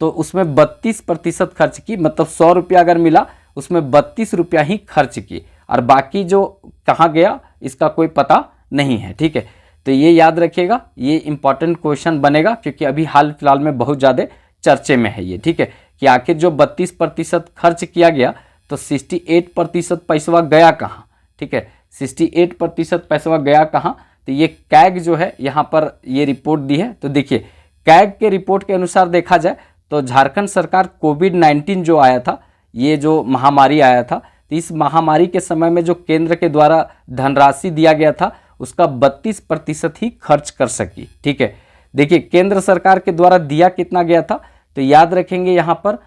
तो उसमें 32% खर्च की, मतलब 100 रुपया अगर मिला उसमें 32 रुपया ही खर्च की, और बाकी जो कहाँ गया इसका कोई पता नहीं है। ठीक है, तो ये याद रखिएगा, ये इंपॉर्टेंट क्वेश्चन बनेगा क्योंकि अभी हाल फिलहाल में बहुत ज़्यादा चर्चे में है ये। ठीक है, कि आखिर जो 32% खर्च किया गया तो 68% पैसा गया कहाँ। ठीक है, 68% पैसा गया कहाँ, तो ये कैग जो है यहाँ पर ये रिपोर्ट दी है। तो देखिए कैग के रिपोर्ट के अनुसार देखा जाए तो झारखंड सरकार कोविड-19 जो आया था, ये जो महामारी आया था, तो इस महामारी के समय में जो केंद्र के द्वारा धनराशि दिया गया था उसका 32% ही खर्च कर सकी। ठीक है, देखिए केंद्र सरकार के द्वारा दिया कितना गया था, तो याद रखेंगे यहाँ पर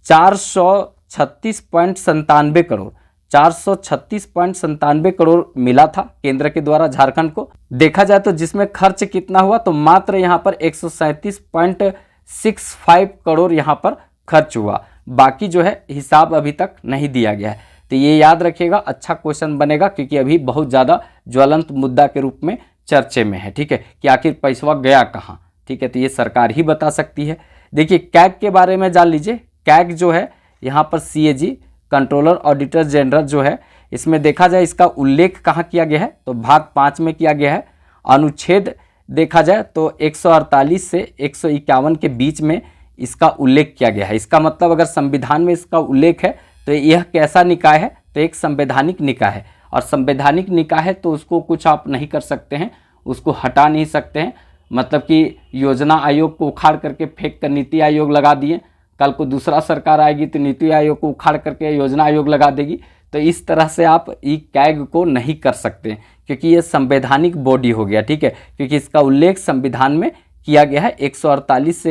436.97 करोड़, 436.97 करोड़ मिला था केंद्र के द्वारा झारखंड को। देखा जाए तो जिसमें खर्च कितना हुआ, तो मात्र यहाँ पर 137.65 करोड़ यहाँ पर खर्च हुआ। बाकी जो है हिसाब अभी तक नहीं दिया गया है। तो ये याद रखिएगा, अच्छा क्वेश्चन बनेगा क्योंकि अभी बहुत ज़्यादा ज्वलंत मुद्दा के रूप में चर्चे में है। ठीक है, कि आखिर पैसा गया कहाँ। ठीक है, तो ये सरकार ही बता सकती है। देखिए कैग के बारे में जान लीजिए। कैग जो है यहाँ पर CAG कंट्रोलर ऑडिटर जनरल जो है, इसमें देखा जाए इसका उल्लेख कहाँ किया गया है, तो भाग 5 में किया गया है। अनुच्छेद देखा जाए तो 148 से 151 के बीच में इसका उल्लेख किया गया है। इसका मतलब अगर संविधान में इसका उल्लेख है तो यह कैसा निकाय है, तो एक संवैधानिक निकाय है, और संवैधानिक निकाय है तो उसको कुछ आप नहीं कर सकते हैं, उसको हटा नहीं सकते हैं। मतलब कि योजना आयोग को उखाड़ करके फेंक कर नीति आयोग लगा दिए, कल को दूसरा सरकार आएगी तो नीति आयोग को उखाड़ करके योजना आयोग लगा देगी। तो इस तरह से आप ई कैग को नहीं कर सकते क्योंकि ये संवैधानिक बॉडी हो गया। ठीक है, क्योंकि इसका उल्लेख संविधान में किया गया है। 148 से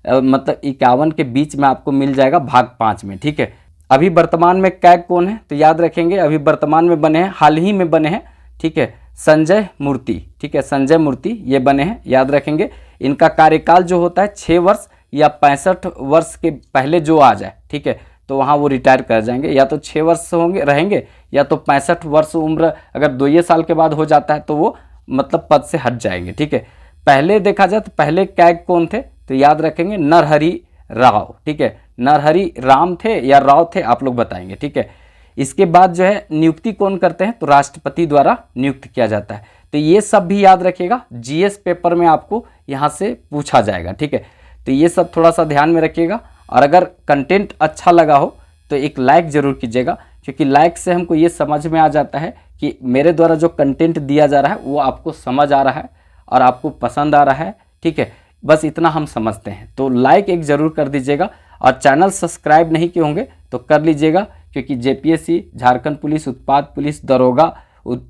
151 के बीच में आपको मिल जाएगा भाग 5 में। ठीक है, अभी वर्तमान में कैग कौन है, तो याद रखेंगे अभी वर्तमान में बने हैं, हाल ही में बने हैं। ठीक है, संजय मूर्ति। ठीक है, संजय मूर्ति ये बने हैं, याद रखेंगे। इनका कार्यकाल जो होता है 6 वर्ष या 65 वर्ष के पहले जो आ जाए, ठीक है, तो वहाँ वो रिटायर कर जाएंगे। या तो 6 वर्ष होंगे रहेंगे, या तो 65 वर्ष उम्र अगर 2 साल के बाद हो जाता है तो वो मतलब पद से हट जाएंगे। ठीक है, पहले देखा जाए तो पहले कैग कौन थे, तो याद रखेंगे नरहरि राव। ठीक है, नरहरि राम थे या राव थे, आप लोग बताएंगे। ठीक है, इसके बाद जो है नियुक्ति कौन करते हैं, तो राष्ट्रपति द्वारा नियुक्त किया जाता है। तो ये सब भी याद रखिएगा, GS पेपर में आपको यहाँ से पूछा जाएगा। ठीक है, तो ये सब थोड़ा सा ध्यान में रखिएगा। और अगर कंटेंट अच्छा लगा हो तो एक लाइक ज़रूर कीजिएगा, क्योंकि लाइक से हमको ये समझ में आ जाता है कि मेरे द्वारा जो कंटेंट दिया जा रहा है वो आपको समझ आ रहा है और आपको पसंद आ रहा है। ठीक है, बस इतना हम समझते हैं। तो लाइक एक ज़रूर कर दीजिएगा, और चैनल सब्सक्राइब नहीं किए होंगे तो कर लीजिएगा, क्योंकि JPSC, झारखंड पुलिस, उत्पाद पुलिस, दरोगा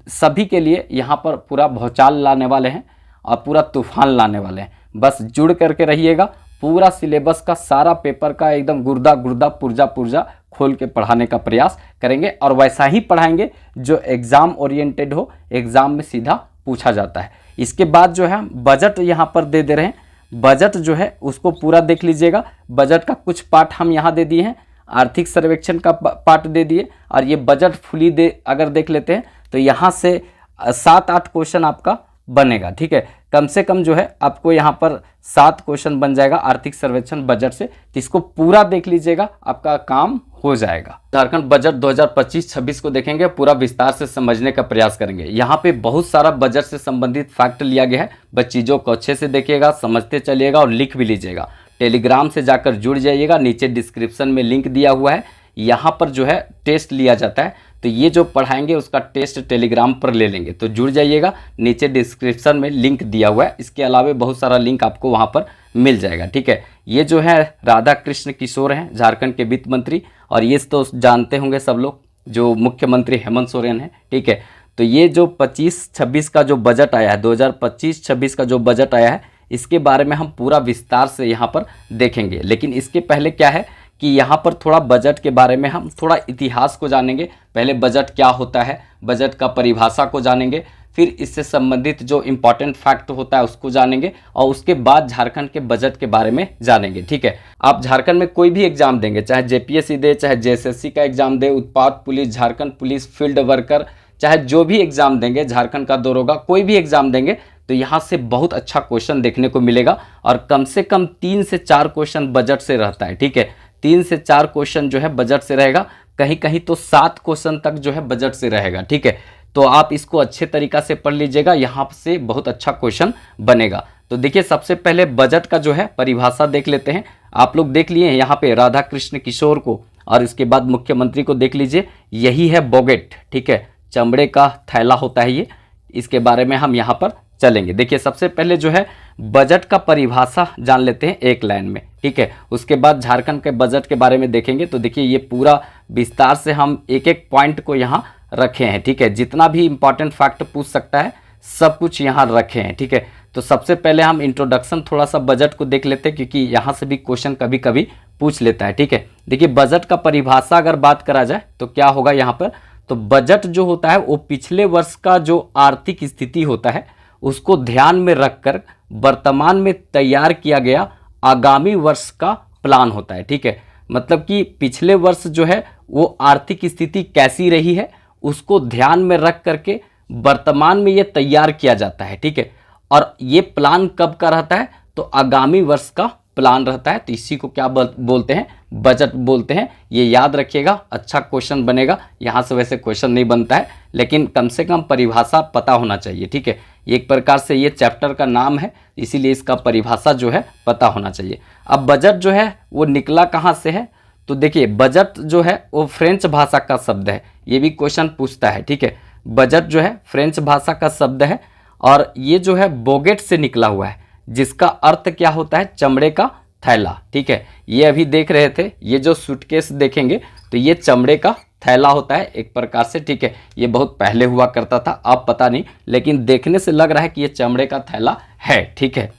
सभी के लिए यहाँ पर पूरा भौचाल लाने वाले हैं और पूरा तूफान लाने वाले हैं। बस जुड़ करके रहिएगा, पूरा सिलेबस का सारा पेपर का एकदम गुर्दा गुर्दा पुर्जा पुर्जा खोल के पढ़ाने का प्रयास करेंगे, और वैसा ही पढ़ाएंगे जो एग्ज़ाम ओरिएंटेड हो, एग्ज़ाम में सीधा पूछा जाता है। इसके बाद जो है बजट यहाँ पर दे रहे हैं, बजट जो है उसको पूरा देख लीजिएगा। बजट का कुछ पार्ट हम यहाँ दे दिए हैं, आर्थिक सर्वेक्षण का पार्ट दे दिए, और ये बजट फुली अगर देख लेते हैं तो यहाँ से 7-8 क्वेश्चन आपका बनेगा। ठीक है, कम से कम जो है आपको यहाँ पर 7 क्वेश्चन बन जाएगा आर्थिक सर्वेक्षण बजट से। तो इसको पूरा देख लीजिएगा, आपका काम हो जाएगा। झारखंड बजट 2025-26 को देखेंगे, पूरा विस्तार से समझने का प्रयास करेंगे। यहाँ पे बहुत सारा बजट से संबंधित फैक्ट लिया गया है, बस चीज़ों को अच्छे से देखिएगा, समझते चलिएगा और लिख भी लीजिएगा। टेलीग्राम से जाकर जुड़ जाइएगा, नीचे डिस्क्रिप्शन में लिंक दिया हुआ है, यहाँ पर जो है टेस्ट लिया जाता है। तो ये जो पढ़ाएंगे उसका टेस्ट टेलीग्राम पर ले लेंगे, तो जुड़ जाइएगा, नीचे डिस्क्रिप्शन में लिंक दिया हुआ है। इसके अलावा बहुत सारा लिंक आपको वहाँ पर मिल जाएगा। ठीक है, ये जो है राधा कृष्ण किशोर हैं, झारखंड के वित्त मंत्री, और ये तो जानते होंगे सब लोग, जो मुख्यमंत्री हेमंत सोरेन है। ठीक है, तो ये जो 25-26 का जो बजट आया है, 2025-26 का जो बजट आया है, इसके बारे में हम पूरा विस्तार से यहाँ पर देखेंगे। लेकिन इसके पहले क्या है कि यहाँ पर थोड़ा बजट के बारे में हम थोड़ा इतिहास को जानेंगे। पहले बजट क्या होता है, बजट का परिभाषा को जानेंगे, फिर इससे संबंधित जो इम्पॉर्टेंट फैक्ट होता है उसको जानेंगे, और उसके बाद झारखंड के बजट के बारे में जानेंगे। ठीक है, आप झारखंड में कोई भी एग्जाम देंगे, चाहे JPSC दे, चाहे JSSC का एग्जाम दे, उत्पाद police, Jharkhand police, field worker, चाहे जो भी एग्जाम देंगे, झारखंड का दौरोगा कोई भी एग्जाम देंगे, तो यहाँ से बहुत अच्छा क्वेश्चन देखने को मिलेगा। और कम से कम 3 से 4 क्वेश्चन बजट से रहता है, ठीक है। 3 से 4 क्वेश्चन जो है बजट से रहेगा, कहीं कहीं तो 7 क्वेश्चन तक जो है बजट से रहेगा, ठीक है। तो आप इसको अच्छे तरीका से पढ़ लीजिएगा, यहाँ से बहुत अच्छा क्वेश्चन बनेगा। तो देखिए सबसे पहले बजट का जो है परिभाषा देख लेते हैं। आप लोग देख लिए यहाँ पे राधा कृष्ण किशोर को, और इसके बाद मुख्यमंत्री को देख लीजिए, यही है बॉगेट, ठीक है। चमड़े का थैला होता है ये, इसके बारे में हम यहाँ पर चलेंगे। देखिए सबसे पहले जो है बजट का परिभाषा जान लेते हैं एक लाइन में, ठीक है। उसके बाद झारखंड के बजट के बारे में देखेंगे। तो देखिए ये पूरा विस्तार से हम एक एक पॉइंट को यहाँ रखे हैं, ठीक है। जितना भी इंपॉर्टेंट फैक्ट पूछ सकता है सब कुछ यहाँ रखे हैं, ठीक है। तो सबसे पहले हम इंट्रोडक्शन थोड़ा सा बजट को देख लेते हैं, क्योंकि यहाँ से भी क्वेश्चन कभी कभी पूछ लेता है, ठीक है। देखिए बजट का परिभाषा अगर बात करा जाए तो क्या होगा यहाँ पर, तो बजट जो होता है वो पिछले वर्ष का जो आर्थिक स्थिति होता है उसको ध्यान में रखकर वर्तमान में तैयार किया गया आगामी वर्ष का प्लान होता है, ठीक है। मतलब कि पिछले वर्ष जो है वो आर्थिक स्थिति कैसी रही है उसको ध्यान में रख करके वर्तमान में ये तैयार किया जाता है, ठीक है। और ये प्लान कब का रहता है, तो आगामी वर्ष का प्लान रहता है। तो इसी को क्या बोलते हैं, बजट बोलते हैं। ये याद रखिएगा, अच्छा क्वेश्चन बनेगा। यहाँ से वैसे क्वेश्चन नहीं बनता है, लेकिन कम से कम परिभाषा पता होना चाहिए, ठीक है। एक प्रकार से ये चैप्टर का नाम है, इसीलिए इसका परिभाषा जो है पता होना चाहिए। अब बजट जो है वो निकला कहाँ से है, तो देखिए बजट जो है वो फ्रेंच भाषा का शब्द है। ये भी क्वेश्चन पूछता है, ठीक है। बजट जो है फ्रेंच भाषा का शब्द है, और ये जो है बोगेट से निकला हुआ है, जिसका अर्थ क्या होता है, चमड़े का थैला, ठीक है। ये अभी देख रहे थे, ये जो सूटकेस देखेंगे तो ये चमड़े का थैला होता है एक प्रकार से, ठीक है। ये बहुत पहले हुआ करता था, अब पता नहीं, लेकिन देखने से लग रहा है कि ये चमड़े का थैला है, ठीक है।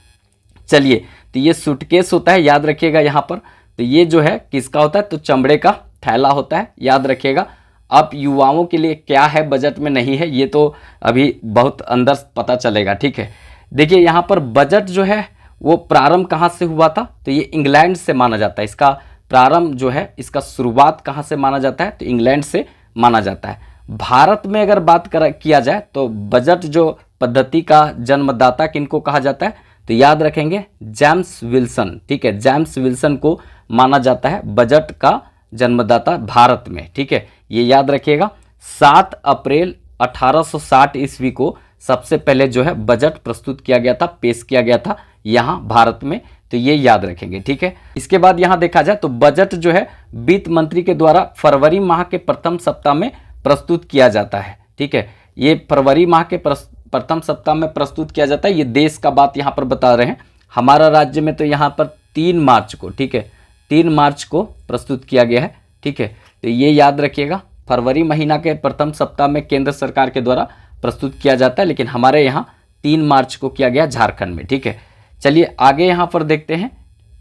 चलिए, तो ये सूटकेस होता है, याद रखिएगा यहाँ पर। तो ये जो है किसका होता है, तो चमड़े का थैला होता है, याद रखिएगा। अब युवाओं के लिए क्या है बजट में नहीं है, ये तो अभी बहुत अंदर पता चलेगा, ठीक है। देखिए यहाँ पर बजट जो है वो प्रारंभ कहाँ से हुआ था, तो ये इंग्लैंड से माना जाता है। इसका प्रारंभ जो है, इसका शुरुआत कहाँ से माना जाता है, तो इंग्लैंड से माना जाता है। भारत में अगर बात किया जाए तो बजट जो पद्धति का जन्मदाता किनको कहा जाता है, तो याद रखेंगे जेम्स विल्सन, ठीक है। जेम्स विल्सन को माना जाता है बजट का जन्मदाता भारत में, ठीक है। ये याद रखिएगा। 7 अप्रैल 1860 ईस्वी को सबसे पहले जो है बजट प्रस्तुत किया गया था, पेश किया गया था यहाँ भारत में। तो ये याद रखेंगे, ठीक है। इसके बाद यहाँ देखा जाए तो बजट जो है वित्त मंत्री के द्वारा फरवरी माह के प्रथम सप्ताह में प्रस्तुत किया जाता है, ठीक है। ये फरवरी माह के प्रथम सप्ताह में प्रस्तुत किया जाता है। ये देश का बात यहाँ पर बता रहे हैं। हमारा राज्य में तो यहाँ पर 3 मार्च को, ठीक है, 3 मार्च को प्रस्तुत किया गया है, ठीक है। तो ये याद रखिएगा, फरवरी महीना के प्रथम सप्ताह में केंद्र सरकार के द्वारा प्रस्तुत किया जाता है, लेकिन हमारे यहाँ 3 मार्च को किया गया झारखंड में, ठीक है। चलिए आगे यहाँ पर देखते हैं।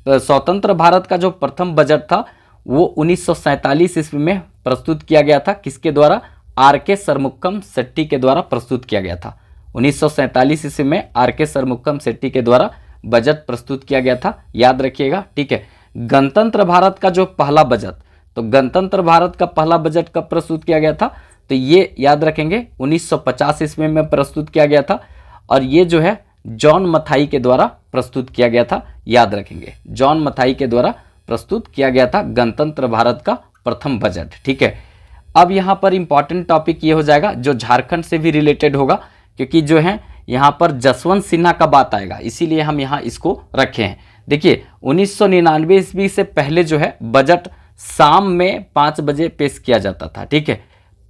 तो स्वतंत्र भारत का जो प्रथम बजट था वो 1947 ईस्वी में प्रस्तुत किया गया था। किसके द्वारा, आर.के. सरमुक्कम शेट्टी के द्वारा प्रस्तुत किया गया था। 1947 ईस्वी में आर.के. सरमुक्कम शेट्टी के द्वारा बजट प्रस्तुत किया गया था, याद रखिएगा, ठीक है। गणतंत्र भारत का जो पहला बजट, तो गणतंत्र भारत का पहला बजट कब प्रस्तुत किया गया था, तो ये याद रखेंगे 1950 ईस्वी में प्रस्तुत किया गया था। और ये जो है जॉन मथाई के द्वारा प्रस्तुत किया गया था, याद रखेंगे, जॉन मथाई के द्वारा प्रस्तुत किया गया था गणतंत्र भारत का प्रथम बजट, ठीक है। अब यहाँ पर इंपॉर्टेंट टॉपिक ये हो जाएगा जो झारखंड से भी रिलेटेड होगा, क्योंकि जो है यहाँ पर जसवंत सिन्हा का बात आएगा, इसीलिए हम यहाँ इसको रखे हैं। देखिए 1999 ईस्वी से पहले जो है बजट शाम में 5 बजे पेश किया जाता था, ठीक है,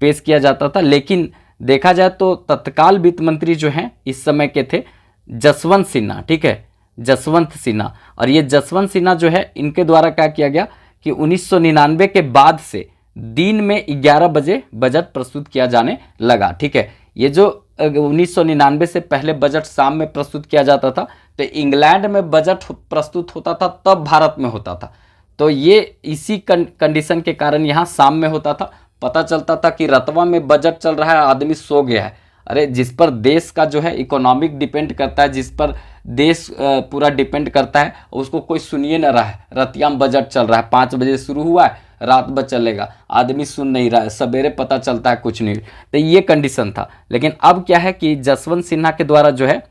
पेश किया जाता था। लेकिन देखा जाए तो तत्काल वित्त मंत्री जो हैं इस समय के थे जसवंत सिन्हा, ठीक है, जसवंत सिन्हा। और ये जसवंत सिन्हा जो है इनके द्वारा क्या किया गया कि 1999 के बाद से दिन में 11 बजे बजट प्रस्तुत किया जाने लगा, ठीक है। ये जो 1999 से पहले बजट शाम में प्रस्तुत किया जाता था, तो इंग्लैंड में बजट प्रस्तुत होता था तब भारत में होता था। तो ये इसी कंडीशन के कारण यहाँ शाम में होता था। पता चलता था कि रतवा में बजट चल रहा है, आदमी सो गया है, अरे जिस पर देश का जो है इकोनॉमिक डिपेंड करता है, जिस पर देश पूरा डिपेंड करता है, उसको कोई सुनिए ना रहा है। रतियाम बजट चल रहा है, 5 बजे शुरू हुआ है, रात भर चलेगा, आदमी सुन नहीं रहा है, सवेरे पता चलता है कुछ नहीं। तो ये कंडीशन था। लेकिन अब क्या है कि जसवंत सिन्हा के द्वारा जो है,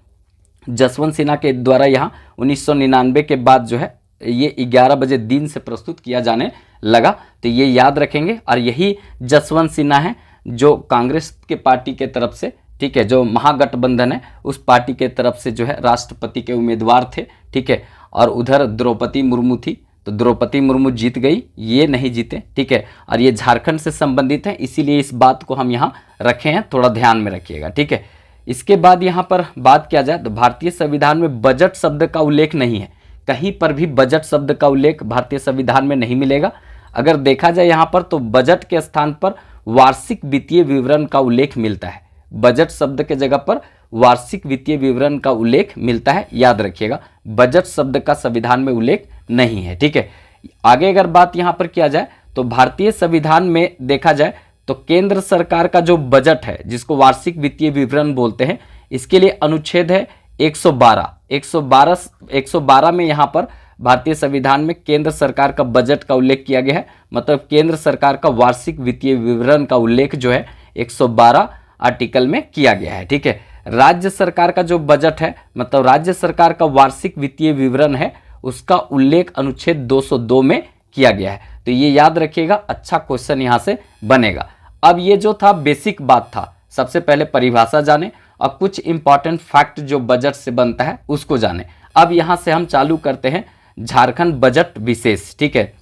जसवंत सिन्हा के द्वारा यहाँ 1999 के बाद जो है ये 11 बजे दिन से प्रस्तुत किया जाने लगा। तो ये याद रखेंगे। और यही जसवंत सिन्हा है जो कांग्रेस के पार्टी के तरफ से, ठीक है, जो महागठबंधन है उस पार्टी के तरफ से जो है राष्ट्रपति के उम्मीदवार थे, ठीक है। और उधर द्रौपदी मुर्मू थी, तो द्रौपदी मुर्मू जीत गई, ये नहीं जीते, ठीक है। और ये झारखंड से संबंधित है, इसीलिए इस बात को हम यहाँ रखे हैं, थोड़ा ध्यान में रखिएगा, ठीक है। इसके बाद यहाँ पर बात किया जाए तो भारतीय संविधान में बजट शब्द का उल्लेख नहीं है। कहीं पर भी बजट शब्द का उल्लेख भारतीय संविधान में नहीं मिलेगा। अगर देखा जाए यहाँ पर तो बजट के स्थान पर वार्षिक वित्तीय विवरण का उल्लेख मिलता है। बजट शब्द के जगह पर वार्षिक वित्तीय विवरण का उल्लेख मिलता है, याद रखिएगा। बजट शब्द का संविधान में उल्लेख नहीं है, ठीक है। आगे अगर बात यहाँ पर किया जाए तो भारतीय संविधान में देखा जाए तो केंद्र सरकार का जो बजट है, जिसको वार्षिक वित्तीय विवरण बोलते हैं, इसके लिए अनुच्छेद है 112 में यहाँ पर भारतीय संविधान में केंद्र सरकार का बजट का उल्लेख किया गया है। मतलब केंद्र सरकार का वार्षिक वित्तीय विवरण का उल्लेख जो है 112 आर्टिकल में किया गया है, ठीक है। राज्य सरकार का जो बजट है, मतलब राज्य सरकार का वार्षिक वित्तीय विवरण है, उसका उल्लेख अनुच्छेद 202 में किया गया है। तो ये याद रखिएगा, अच्छा क्वेश्चन यहाँ से बनेगा। अब ये जो था बेसिक बात था, सबसे पहले परिभाषा जाने और कुछ इंपॉर्टेंट फैक्ट जो बजट से बनता है उसको जाने। अब यहाँ से हम चालू करते हैं झारखंड बजट विशेष, ठीक है।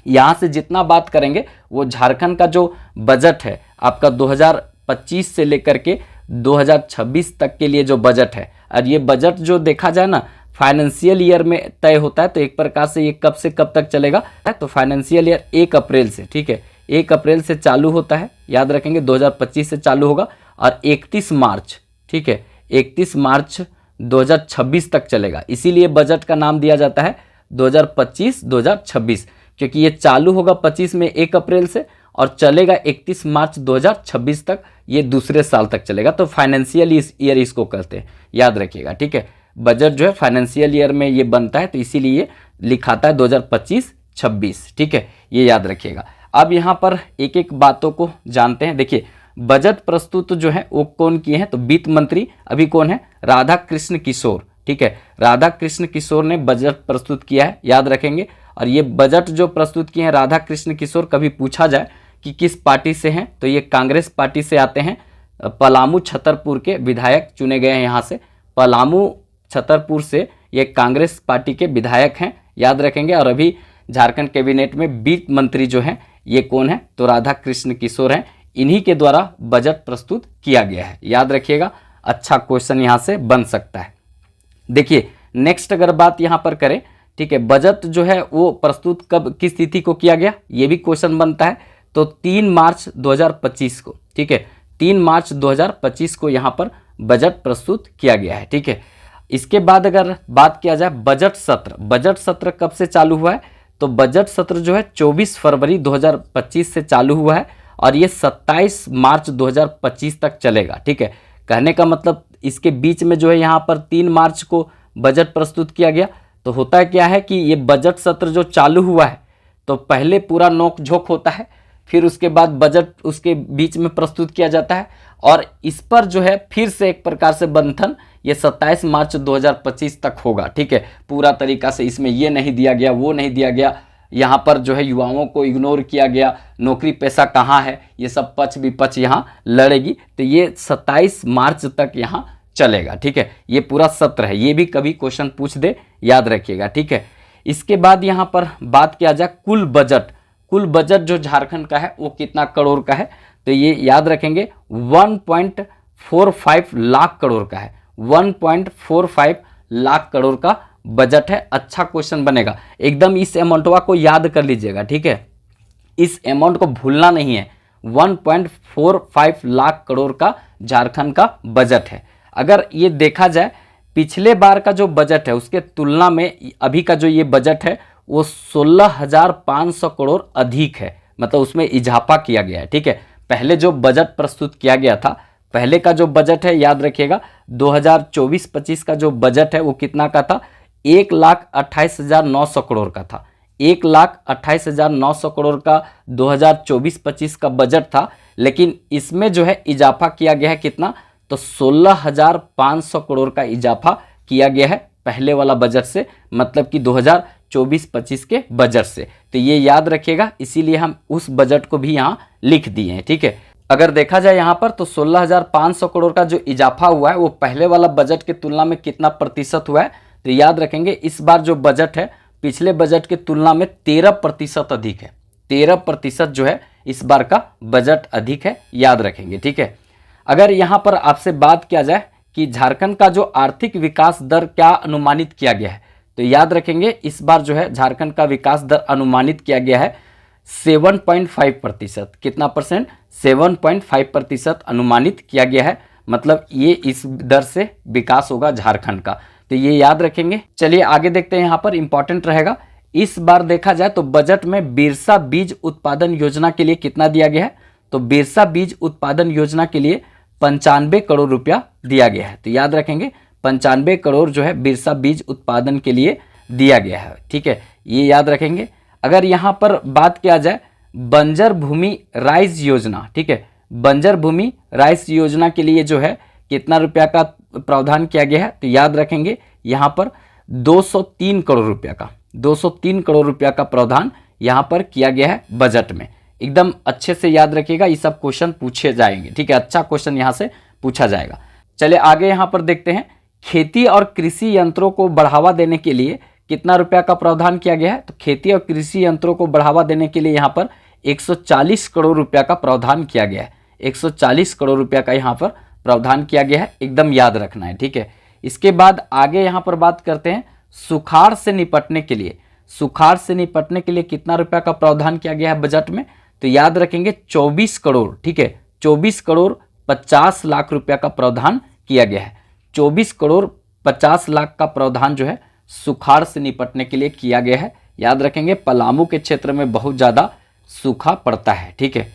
यहाँ से जितना बात करेंगे वो झारखंड का जो बजट है आपका 2025 से लेकर के 2026 तक के लिए जो बजट है, और ये बजट जो देखा जाए ना फाइनेंशियल ईयर में तय होता है। तो एक प्रकार से ये कब से कब तक चलेगा, तो फाइनेंशियल ईयर 1 अप्रैल से, ठीक है, 1 अप्रैल से चालू होता है, याद रखेंगे 2025 से चालू होगा, और 31 मार्च, ठीक है, 31 मार्च 2026 तक चलेगा। इसीलिए बजट का नाम दिया जाता है 2025-2026, क्योंकि ये चालू होगा 25 में 1 अप्रैल से और चलेगा 31 मार्च 2026 तक, ये दूसरे साल तक चलेगा। तो फाइनेंशियल ईयर इसको कहते हैं, याद रखिएगा, ठीक है। बजट जो है फाइनेंशियल ईयर में ये बनता है, तो इसीलिए लिखाता है 2025-26, ठीक है, ये याद रखिएगा। अब यहाँ पर एक एक बातों को जानते हैं। देखिए बजट प्रस्तुत जो है वो कौन किए हैं, तो वित्त मंत्री अभी कौन है, राधा कृष्ण किशोर, ठीक है, राधा कृष्ण किशोर ने बजट प्रस्तुत किया है, याद रखेंगे। और ये बजट जो प्रस्तुत किए हैं राधा कृष्ण किशोर, कभी पूछा जाए कि किस पार्टी से हैं, तो ये कांग्रेस पार्टी से आते हैं। पलामू छतरपुर के विधायक चुने गए हैं यहाँ से, पलामू छतरपुर से ये कांग्रेस पार्टी के विधायक हैं, याद रखेंगे। और अभी झारखंड कैबिनेट में वित्त मंत्री जो हैं ये कौन है, तो राधा कृष्ण किशोर हैं। इन्हीं के द्वारा बजट प्रस्तुत किया गया है, याद रखिएगा, अच्छा क्वेश्चन यहाँ से बन सकता है। देखिए नेक्स्ट अगर बात यहाँ पर करें, ठीक है, बजट जो है वो प्रस्तुत कब किस तिथि को किया गया, ये भी क्वेश्चन बनता है। तो 3 मार्च 2025 को, ठीक है, 3 मार्च 2025 को यहाँ पर बजट प्रस्तुत किया गया है, ठीक है। इसके बाद अगर बात किया जाए बजट सत्र, बजट सत्र कब से चालू हुआ है, तो बजट सत्र जो है 24 फरवरी 2025 से चालू हुआ है और ये 27 मार्च 2025 तक चलेगा, ठीक है। कहने का मतलब इसके बीच में जो है यहाँ पर 3 मार्च को बजट प्रस्तुत किया गया। तो होता क्या है कि ये बजट सत्र जो चालू हुआ है तो पहले पूरा नोक झोंक होता है, फिर उसके बाद बजट उसके बीच में प्रस्तुत किया जाता है और इस पर जो है फिर से एक प्रकार से मंथन ये 27 मार्च 2025 तक होगा, ठीक है। पूरा तरीका से इसमें ये नहीं दिया गया, वो नहीं दिया गया, यहाँ पर जो है युवाओं को इग्नोर किया गया, नौकरी पैसा कहाँ है, ये सब पक्ष विपक्ष यहाँ लड़ेगी। तो ये 27 मार्च तक यहाँ चलेगा, ठीक है। ये पूरा सत्र है, ये भी कभी क्वेश्चन पूछ दे, याद रखिएगा, ठीक है। इसके बाद यहाँ पर बात किया जाए कुल बजट, कुल बजट जो झारखंड का है वो कितना करोड़ का है, तो ये याद रखेंगे 1.45 लाख करोड़ का है, 1.45 लाख करोड़ का बजट है। अच्छा क्वेश्चन बनेगा, एकदम इस अमाउंटवा को याद कर लीजिएगा, ठीक है, इस अमाउंट को भूलना नहीं है। 1.45 लाख करोड़ का झारखंड का बजट है। अगर ये देखा जाए पिछले बार का जो बजट है उसके तुलना में अभी का जो ये बजट है वो 16,500 करोड़ अधिक है, मतलब उसमें इजाफा किया गया है, ठीक है। पहले जो बजट प्रस्तुत किया गया था पहले का जो बजट है याद रखिएगा 2024-25 का जो बजट है वो कितना का था, 1,28,900 करोड़ का था। 1,28,900 करोड़ का 2024-25 का बजट था, लेकिन इसमें जो है इजाफा किया गया है कितना, तो 16,500 करोड़ का इजाफा किया गया है पहले वाला बजट से, मतलब कि 2024-25 के बजट से। तो ये याद रखिएगा, इसीलिए हम उस बजट को भी यहाँ लिख दिए हैं, ठीक है। अगर देखा जाए यहाँ पर तो 16,500 करोड़ का जो इजाफा हुआ है वो पहले वाला बजट की तुलना में कितना प्रतिशत हुआ है, तो याद रखेंगे इस बार जो बजट है पिछले बजट की तुलना में 13% अधिक है। 13% जो है इस बार का बजट अधिक है, याद रखेंगे, ठीक है। अगर यहाँ पर आपसे बात किया जाए कि झारखंड का जो आर्थिक विकास दर क्या अनुमानित किया गया है, तो याद रखेंगे इस बार जो है झारखंड का विकास दर अनुमानित किया गया है 7.5%। कितना परसेंट, 7.5% अनुमानित किया गया है, मतलब ये इस दर से विकास होगा झारखंड का, तो ये याद रखेंगे। चलिए आगे देखते हैं, यहाँ पर इंपॉर्टेंट रहेगा। इस बार देखा जाए तो बजट में बिरसा बीज उत्पादन योजना के लिए कितना दिया गया है, तो बिरसा बीज उत्पादन योजना के लिए 95 करोड़ रुपया दिया गया है। तो याद रखेंगे 95 करोड़ जो है बिरसा बीज उत्पादन के लिए दिया गया है, ठीक है, ये याद रखेंगे। अगर यहाँ पर बात किया जाए बंजर भूमि राइज योजना, ठीक है, बंजर भूमि राइज योजना के लिए जो है कितना रुपया का प्रावधान किया गया है, तो याद रखेंगे यहाँ पर 203 करोड़ रुपया का 203 करोड़ रुपया का प्रावधान यहाँ पर किया गया है बजट में। एकदम अच्छे से याद रखिएगा, ये सब क्वेश्चन पूछे जाएंगे, ठीक है, अच्छा क्वेश्चन यहाँ से पूछा जाएगा। चलिए आगे यहाँ पर देखते हैं, खेती और कृषि यंत्रों को बढ़ावा देने के लिए कितना रुपया का प्रावधान किया गया है, तो खेती और कृषि यंत्रों को बढ़ावा देने के लिए यहाँ पर 140 करोड़ रुपया का प्रावधान किया गया है। 140 करोड़ रुपया का यहाँ पर प्रावधान किया गया है, एकदम याद रखना है, ठीक है। इसके बाद आगे यहाँ पर बात करते हैं सुखाड़ से निपटने के लिए, सुखाड़ से निपटने के लिए कितना रुपया का प्रावधान किया गया है बजट में, तो याद रखेंगे 24 करोड़, ठीक है, 24 करोड़ 50 लाख रुपया का प्रावधान किया गया है। 24 करोड़ 50 लाख का प्रावधान जो है सुखाड़ से निपटने के लिए किया गया है, याद रखेंगे। पलामू के क्षेत्र में बहुत ज़्यादा सूखा पड़ता है, ठीक है।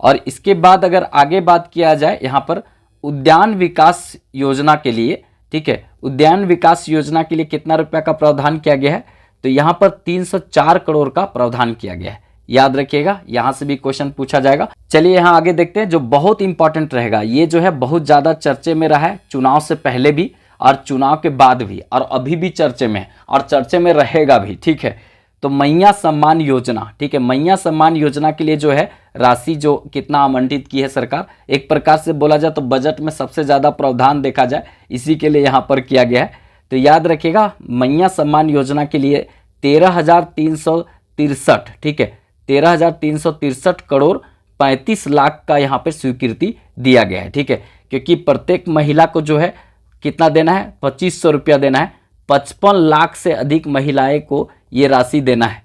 और इसके बाद अगर आगे बात किया जाए यहाँ पर उद्यान विकास योजना के लिए, ठीक है, उद्यान विकास योजना के लिए कितना रुपया का प्रावधान किया गया है, तो यहाँ पर 304 करोड़ का प्रावधान किया गया है, याद रखिएगा, यहाँ से भी क्वेश्चन पूछा जाएगा। चलिए यहाँ आगे देखते हैं जो बहुत इंपॉर्टेंट रहेगा, ये जो है बहुत ज़्यादा चर्चे में रहा है चुनाव से पहले भी और चुनाव के बाद भी, और अभी भी चर्चे में है और चर्चे में रहेगा भी, ठीक है। तो मैया सम्मान योजना, ठीक है, मैया सम्मान योजना के लिए जो है राशि जो कितना आवंटित की है सरकार, एक प्रकार से बोला जाए तो बजट में सबसे ज़्यादा प्रावधान देखा जाए इसी के लिए यहाँ पर किया गया है। तो याद रखिएगा मैया सम्मान योजना के लिए 13,363, ठीक है, 13,363 करोड़ 35 लाख का यहाँ पर स्वीकृति दिया गया है, ठीक है, क्योंकि प्रत्येक महिला को जो है कितना देना है, 2500 रुपया देना है, 55 लाख से अधिक महिलाएं को ये राशि देना है।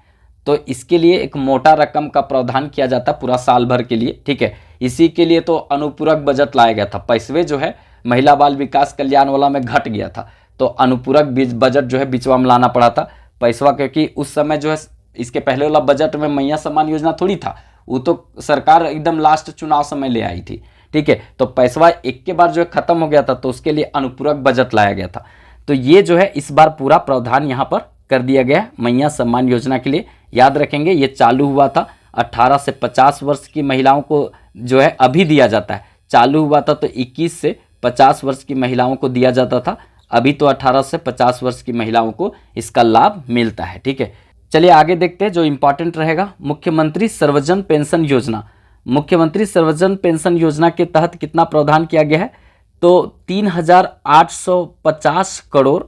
तो इसके लिए एक मोटा रकम का प्रावधान किया जाता है पूरा साल भर के लिए, ठीक है। इसी के लिए तो अनुपूरक बजट लाया गया था, पैसवे जो है महिला बाल विकास कल्याण वाला में घट गया था, तो अनुपूरक बजट जो है बीचवा में लाना पड़ा था पैसवा, क्योंकि उस समय जो है इसके पहले वाला बजट में मैया सम्मान योजना थोड़ी था, वो तो सरकार एकदम लास्ट चुनाव समय ले आई थी, ठीक है। तो पैसवा एक के बार जो है खत्म हो गया था, तो उसके लिए अनुपूरक बजट लाया गया था। तो ये जो है इस बार पूरा प्रावधान यहाँ पर कर दिया गया मैया सम्मान योजना के लिए, याद रखेंगे। ये चालू हुआ था 18 से 50 वर्ष की महिलाओं को जो है अभी दिया जाता है, चालू हुआ था तो 21 से 50 वर्ष की महिलाओं को दिया जाता था, अभी तो 18 से 50 वर्ष की महिलाओं को इसका लाभ मिलता है, ठीक है। चलिए आगे देखते हैं जो इंपॉर्टेंट रहेगा, मुख्यमंत्री सर्वजन पेंशन योजना। मुख्यमंत्री सर्वजन पेंशन योजना के तहत कितना प्रावधान किया गया है, तो 3,850 करोड़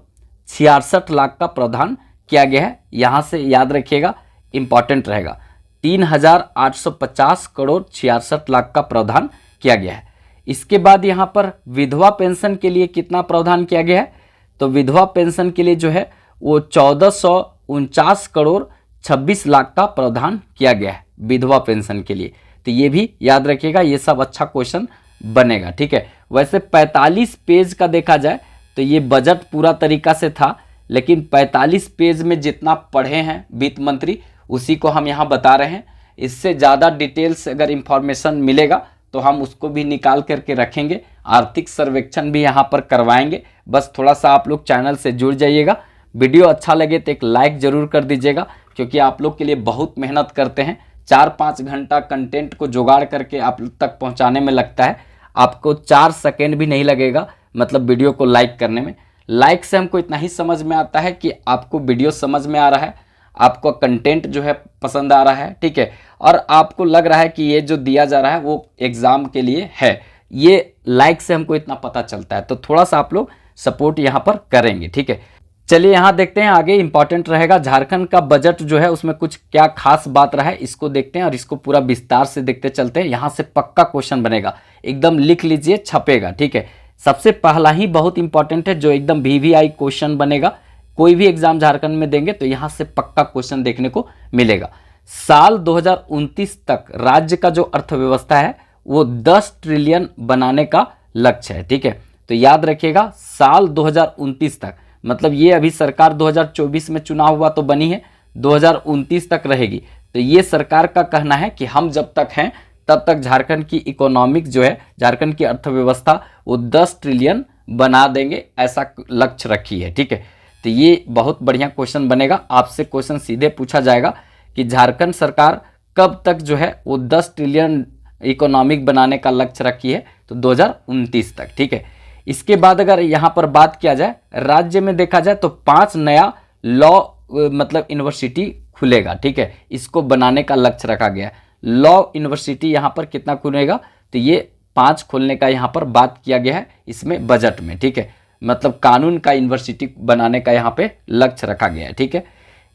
66 लाख का प्रावधान किया गया है, यहाँ से याद रखिएगा इंपॉर्टेंट रहेगा, 3,850 करोड़ 66 लाख का प्रावधान किया गया है। इसके बाद यहाँ पर विधवा पेंशन के लिए कितना प्रावधान किया गया है, तो विधवा पेंशन के लिए जो है वो 1,449 करोड़ 26 लाख का प्रावधान किया गया है विधवा पेंशन के लिए। तो ये भी याद रखिएगा, ये सब अच्छा क्वेश्चन बनेगा, ठीक है। वैसे 45 पेज का देखा जाए तो ये बजट पूरा तरीका से था, लेकिन 45 पेज में जितना पढ़े हैं वित्त मंत्री उसी को हम यहाँ बता रहे हैं। इससे ज़्यादा डिटेल्स अगर इंफॉर्मेशन मिलेगा तो हम उसको भी निकाल करके रखेंगे। आर्थिक सर्वेक्षण भी यहाँ पर करवाएंगे। बस थोड़ा सा आप लोग चैनल से जुड़ जाइएगा। वीडियो अच्छा लगे तो एक लाइक ज़रूर कर दीजिएगा, क्योंकि आप लोग के लिए बहुत मेहनत करते हैं। 4-5 घंटा कंटेंट को जुगाड़ करके आप लोग तक पहुँचाने में लगता है। आपको 4 सेकेंड भी नहीं लगेगा मतलब वीडियो को लाइक करने में। लाइक से हमको इतना ही समझ में आता है कि आपको वीडियो समझ में आ रहा है, आपको कंटेंट जो है पसंद आ रहा है, ठीक है, और आपको लग रहा है कि ये जो दिया जा रहा है वो एग्ज़ाम के लिए है। ये लाइक से हमको इतना पता चलता है। तो थोड़ा सा आप लोग सपोर्ट यहाँ पर करेंगे, ठीक है। चलिए यहाँ देखते हैं आगे। इंपॉर्टेंट रहेगा झारखंड का बजट जो है उसमें कुछ क्या खास बात रहा है, इसको देखते हैं और इसको पूरा विस्तार से देखते चलते हैं। यहाँ से पक्का क्वेश्चन बनेगा, एकदम लिख लीजिए, छपेगा, ठीक है। सबसे पहला ही बहुत इंपॉर्टेंट है जो एकदम VVI क्वेश्चन बनेगा। कोई भी एग्जाम झारखंड में देंगे तो यहाँ से पक्का क्वेश्चन देखने को मिलेगा। साल 2029 तक राज्य का जो अर्थव्यवस्था है वो 10 ट्रिलियन बनाने का लक्ष्य है, ठीक है। तो याद रखिएगा साल 2029 तक, मतलब ये अभी सरकार 2024 में चुनाव हुआ तो बनी है, 2029 तक रहेगी। तो ये सरकार का कहना है कि हम जब तक हैं तब तक झारखंड की इकोनॉमिक जो है, झारखंड की अर्थव्यवस्था वो 10 ट्रिलियन बना देंगे, ऐसा लक्ष्य रखी है, ठीक है। तो ये बहुत बढ़िया क्वेश्चन बनेगा। आपसे क्वेश्चन सीधे पूछा जाएगा कि झारखंड सरकार कब तक जो है वो 10 ट्रिलियन इकोनॉमिक बनाने का लक्ष्य रखी है, तो 2029 तक, ठीक है। इसके बाद अगर यहाँ पर बात किया जाए राज्य में देखा जाए तो 5 नया लॉ मतलब यूनिवर्सिटी खुलेगा, ठीक है। इसको बनाने का लक्ष्य रखा गया है। लॉ यूनिवर्सिटी यहाँ पर कितना खुलेगा, तो ये 5 खोलने का यहाँ पर बात किया गया है इसमें बजट में, ठीक है। मतलब कानून का यूनिवर्सिटी बनाने का यहाँ पे लक्ष्य रखा गया है, ठीक है।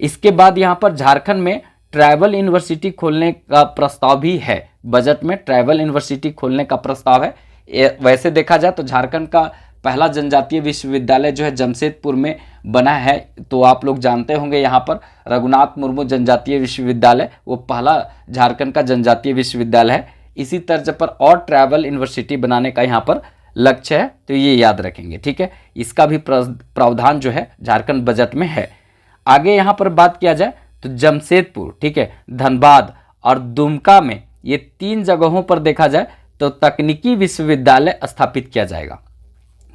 इसके बाद यहाँ पर झारखंड में ट्राइबल यूनिवर्सिटी खोलने का प्रस्ताव भी है। बजट में ट्राइबल यूनिवर्सिटी खोलने का प्रस्ताव है। वैसे देखा जाए तो झारखंड का पहला जनजातीय विश्वविद्यालय जो है जमशेदपुर में बना है, तो आप लोग जानते होंगे यहाँ पर रघुनाथ मुर्मू जनजातीय विश्वविद्यालय वो पहला झारखंड का जनजातीय विश्वविद्यालय है। इसी तर्ज पर और ट्राइबल यूनिवर्सिटी बनाने का यहाँ पर लक्ष्य है, तो ये याद रखेंगे, ठीक है। इसका भी प्रावधान जो है झारखंड बजट में है। आगे यहाँ पर बात किया जाए तो जमशेदपुर, ठीक है, धनबाद और दुमका में ये 3 जगहों पर देखा जाए तो तकनीकी विश्वविद्यालय स्थापित किया जाएगा।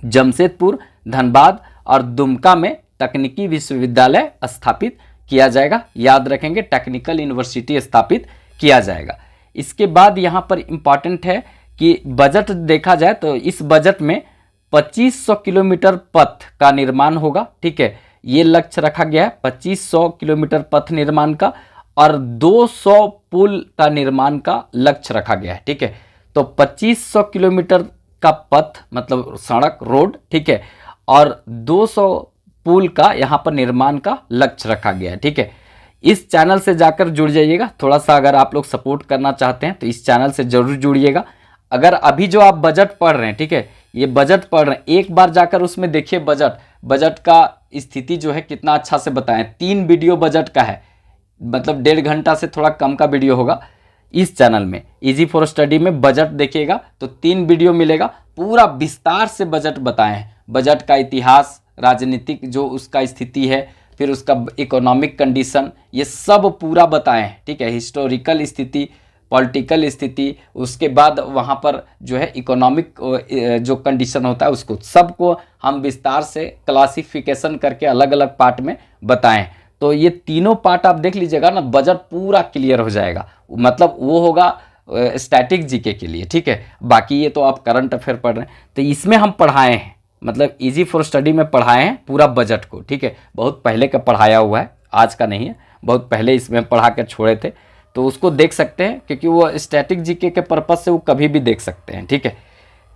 जमशेदपुर, धनबाद और दुमका में तकनीकी विश्वविद्यालय स्थापित किया जाएगा। याद रखेंगे, टेक्निकल यूनिवर्सिटी स्थापित किया जाएगा। इसके बाद यहाँ पर इम्पॉर्टेंट है कि बजट देखा जाए तो इस बजट में 2500 किलोमीटर पथ का निर्माण होगा, ठीक है। ये लक्ष्य रखा गया है 2500 किलोमीटर पथ निर्माण का, और 200 पुल का निर्माण का लक्ष्य रखा गया है, ठीक है। तो 2500 किलोमीटर का पथ मतलब सड़क, रोड, ठीक है, और 200 पुल का यहाँ पर निर्माण का लक्ष्य रखा गया है, ठीक है। इस चैनल से जाकर जुड़ जाइएगा। थोड़ा सा अगर आप लोग सपोर्ट करना चाहते हैं तो इस चैनल से जरूर जुड़िएगा। अगर अभी जो आप बजट पढ़ रहे हैं, ठीक है, ये बजट पढ़ रहे हैं, एक बार जाकर उसमें देखिए बजट का स्थिति जो है कितना अच्छा से बताएं। 3 वीडियो बजट का है, मतलब 1.5 घंटा से थोड़ा कम का वीडियो होगा इस चैनल में। इजी फॉर स्टडी में बजट देखिएगा तो 3 वीडियो मिलेगा, पूरा विस्तार से बजट बताए हैं। बजट का इतिहास, राजनीतिक जो उसका स्थिति है, फिर उसका इकोनॉमिक कंडीशन, ये सब पूरा बताए हैं, ठीक है। हिस्टोरिकल स्थिति, पॉलिटिकल स्थिति, उसके बाद वहाँ पर जो है इकोनॉमिक जो कंडीशन होता है उसको सबको हम विस्तार से क्लासिफिकेशन करके अलग अलग पार्ट में बताएं। तो ये तीनों पार्ट आप देख लीजिएगा ना, बजट पूरा क्लियर हो जाएगा। मतलब वो होगा स्टैटिक जीके के लिए, ठीक है। बाकी ये तो आप करंट अफेयर पढ़ रहे हैं, तो इसमें हम पढ़ाए हैं, मतलब इजी फॉर स्टडी में पढ़ाए हैं पूरा बजट को, ठीक है। बहुत पहले का पढ़ाया हुआ है, आज का नहीं है, बहुत पहले इसमें पढ़ा के छोड़े थे, तो उसको देख सकते हैं क्योंकि वो स्टैटिक जीके के पर्पज से वो कभी भी देख सकते हैं, ठीक है।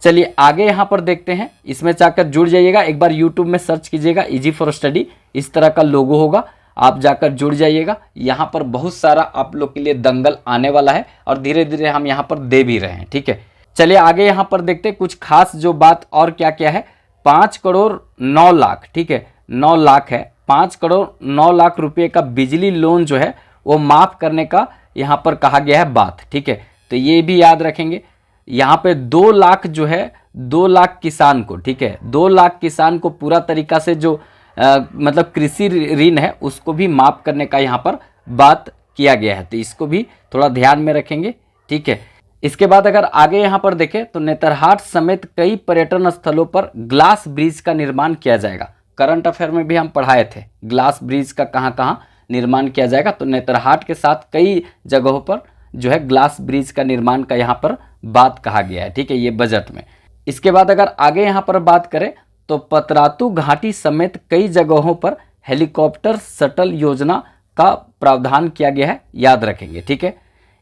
चलिए आगे यहाँ पर देखते हैं, इसमें जाकर जुड़ जाइएगा। एक बार यूट्यूब में सर्च कीजिएगा इजी फॉर स्टडी, इस तरह का लोगो होगा, आप जाकर जुड़ जाइएगा। यहाँ पर बहुत सारा आप लोग के लिए दंगल आने वाला है और धीरे धीरे हम यहाँ पर दे भी रहे हैं, ठीक है। चलिए आगे यहाँ पर देखते हैं कुछ खास जो बात और क्या क्या है। 5 करोड़ 9 लाख, ठीक है, 9 लाख है, 5 करोड़ 9 लाख रुपये का बिजली लोन जो है वो माफ़ करने का यहाँ पर कहा गया है बात, ठीक है। तो ये भी याद रखेंगे। यहाँ पे 2 लाख जो है, 2 लाख किसान को, ठीक है, 2 लाख किसान को पूरा तरीका से जो मतलब कृषि ऋण है उसको भी माफ़ करने का यहाँ पर बात किया गया है, तो इसको भी थोड़ा ध्यान में रखेंगे, ठीक है। इसके बाद अगर आगे यहाँ पर देखें तो नेतरहाट समेत कई पर्यटन स्थलों पर ग्लास ब्रिज का निर्माण किया जाएगा। करंट अफेयर में भी हम पढ़ाए थे ग्लास ब्रिज का कहाँ कहाँ निर्माण किया जाएगा, तो नेतरहाट के साथ कई जगहों पर जो है ग्लास ब्रिज का निर्माण का यहाँ पर बात कहा गया है, ठीक है, ये बजट में। इसके बाद अगर आगे यहाँ पर बात करें तो पतरातू घाटी समेत कई जगहों पर हेलीकॉप्टर शटल योजना का प्रावधान किया गया है, याद रखेंगे, ठीक है।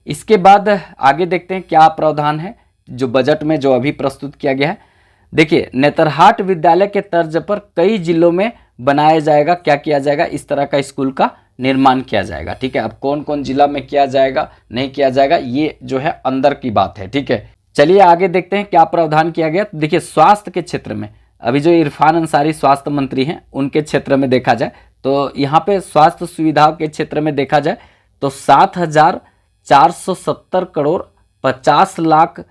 इसके बाद आगे देखते हैं क्या प्रावधान है जो बजट में जो अभी प्रस्तुत किया गया है। देखिए, नेतरहाट विद्यालय के तर्ज पर कई जिलों में बनाया जाएगा, क्या किया जाएगा, इस तरह का स्कूल का निर्माण किया जाएगा, ठीक है। अब कौन कौन जिला में किया जाएगा नहीं किया जाएगा ये जो है अंदर की बात है, ठीक है। चलिए आगे देखते हैं क्या प्रावधान किया गया। देखिए, स्वास्थ्य के क्षेत्र में अभी जो इरफान अंसारी स्वास्थ्य मंत्री हैं उनके क्षेत्र में देखा जाए तो यहाँ पे स्वास्थ्य सुविधाओं के क्षेत्र में देखा जाए तो 7,470 करोड़ 50 लाख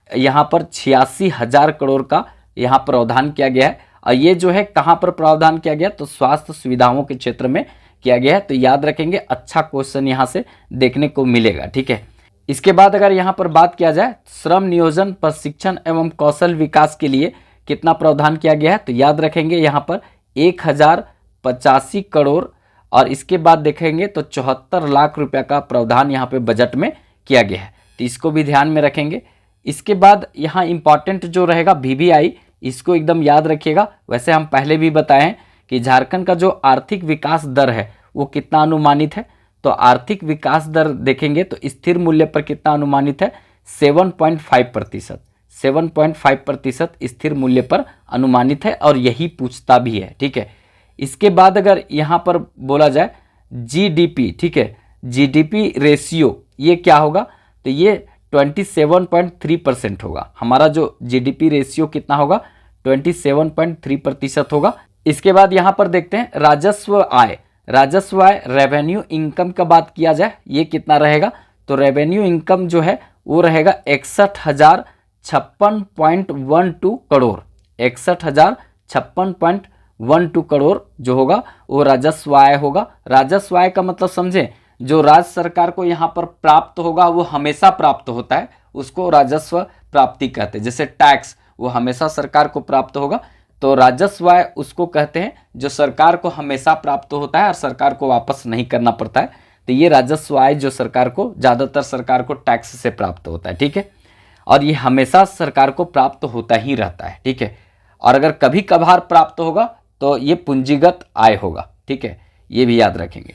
यहाँ पर 86,000 करोड़ का यहाँ प्रावधान किया गया है। और ये जो है कहाँ पर प्रावधान किया गया तो स्वास्थ्य सुविधाओं के क्षेत्र में किया गया है, तो याद रखेंगे, अच्छा क्वेश्चन यहाँ से देखने को मिलेगा, ठीक है। इसके बाद अगर यहाँ पर बात किया जाए श्रम नियोजन प्रशिक्षण एवं कौशल विकास के लिए कितना प्रावधान किया गया है तो याद रखेंगे यहाँ पर 1,085 करोड़ और इसके बाद देखेंगे तो 74 लाख रुपया का प्रावधान यहाँ पे बजट में किया गया है, तो इसको भी ध्यान में रखेंगे। इसके बाद यहाँ इंपॉर्टेंट जो रहेगा VVI, इसको एकदम याद रखिएगा। वैसे हम पहले भी बताए हैं कि झारखंड का जो आर्थिक विकास दर है वो कितना अनुमानित है, तो आर्थिक विकास दर देखेंगे तो स्थिर मूल्य पर कितना अनुमानित है 7.5%, 7.5% स्थिर मूल्य पर अनुमानित है और यही पूछता भी है, ठीक है। इसके बाद अगर यहाँ पर बोला जाए GDP, ठीक है, GDP रेशियो ये क्या होगा तो ये 27.3% होगा। हमारा जो GDP रेशियो कितना होगा 27.3% होगा। इसके बाद यहाँ पर देखते हैं राजस्व आय, राजस्व आय रेवेन्यू इनकम का बात किया जाए ये कितना रहेगा तो रेवेन्यू इनकम जो है वो रहेगा 61,056.12 करोड़, 61,056.12 करोड़ जो होगा वो राजस्व आय होगा। राजस्व आय का मतलब समझे, जो राज्य सरकार को यहाँ पर प्राप्त होगा वो हमेशा प्राप्त होता है, उसको राजस्व प्राप्ति कहते हैं। जैसे टैक्स वो हमेशा सरकार को प्राप्त होगा, तो राजस्व आय उसको कहते हैं जो सरकार को हमेशा प्राप्त होता है और सरकार को वापस नहीं करना पड़ता है, तो ये राजस्व आय जो सरकार को, ज़्यादातर सरकार को टैक्स से प्राप्त होता है, ठीक है, और ये हमेशा सरकार को प्राप्त होता ही रहता है, ठीक है। और अगर कभी कभार प्राप्त होगा तो ये पूंजीगत आय होगा, ठीक है, ये भी याद रखेंगे।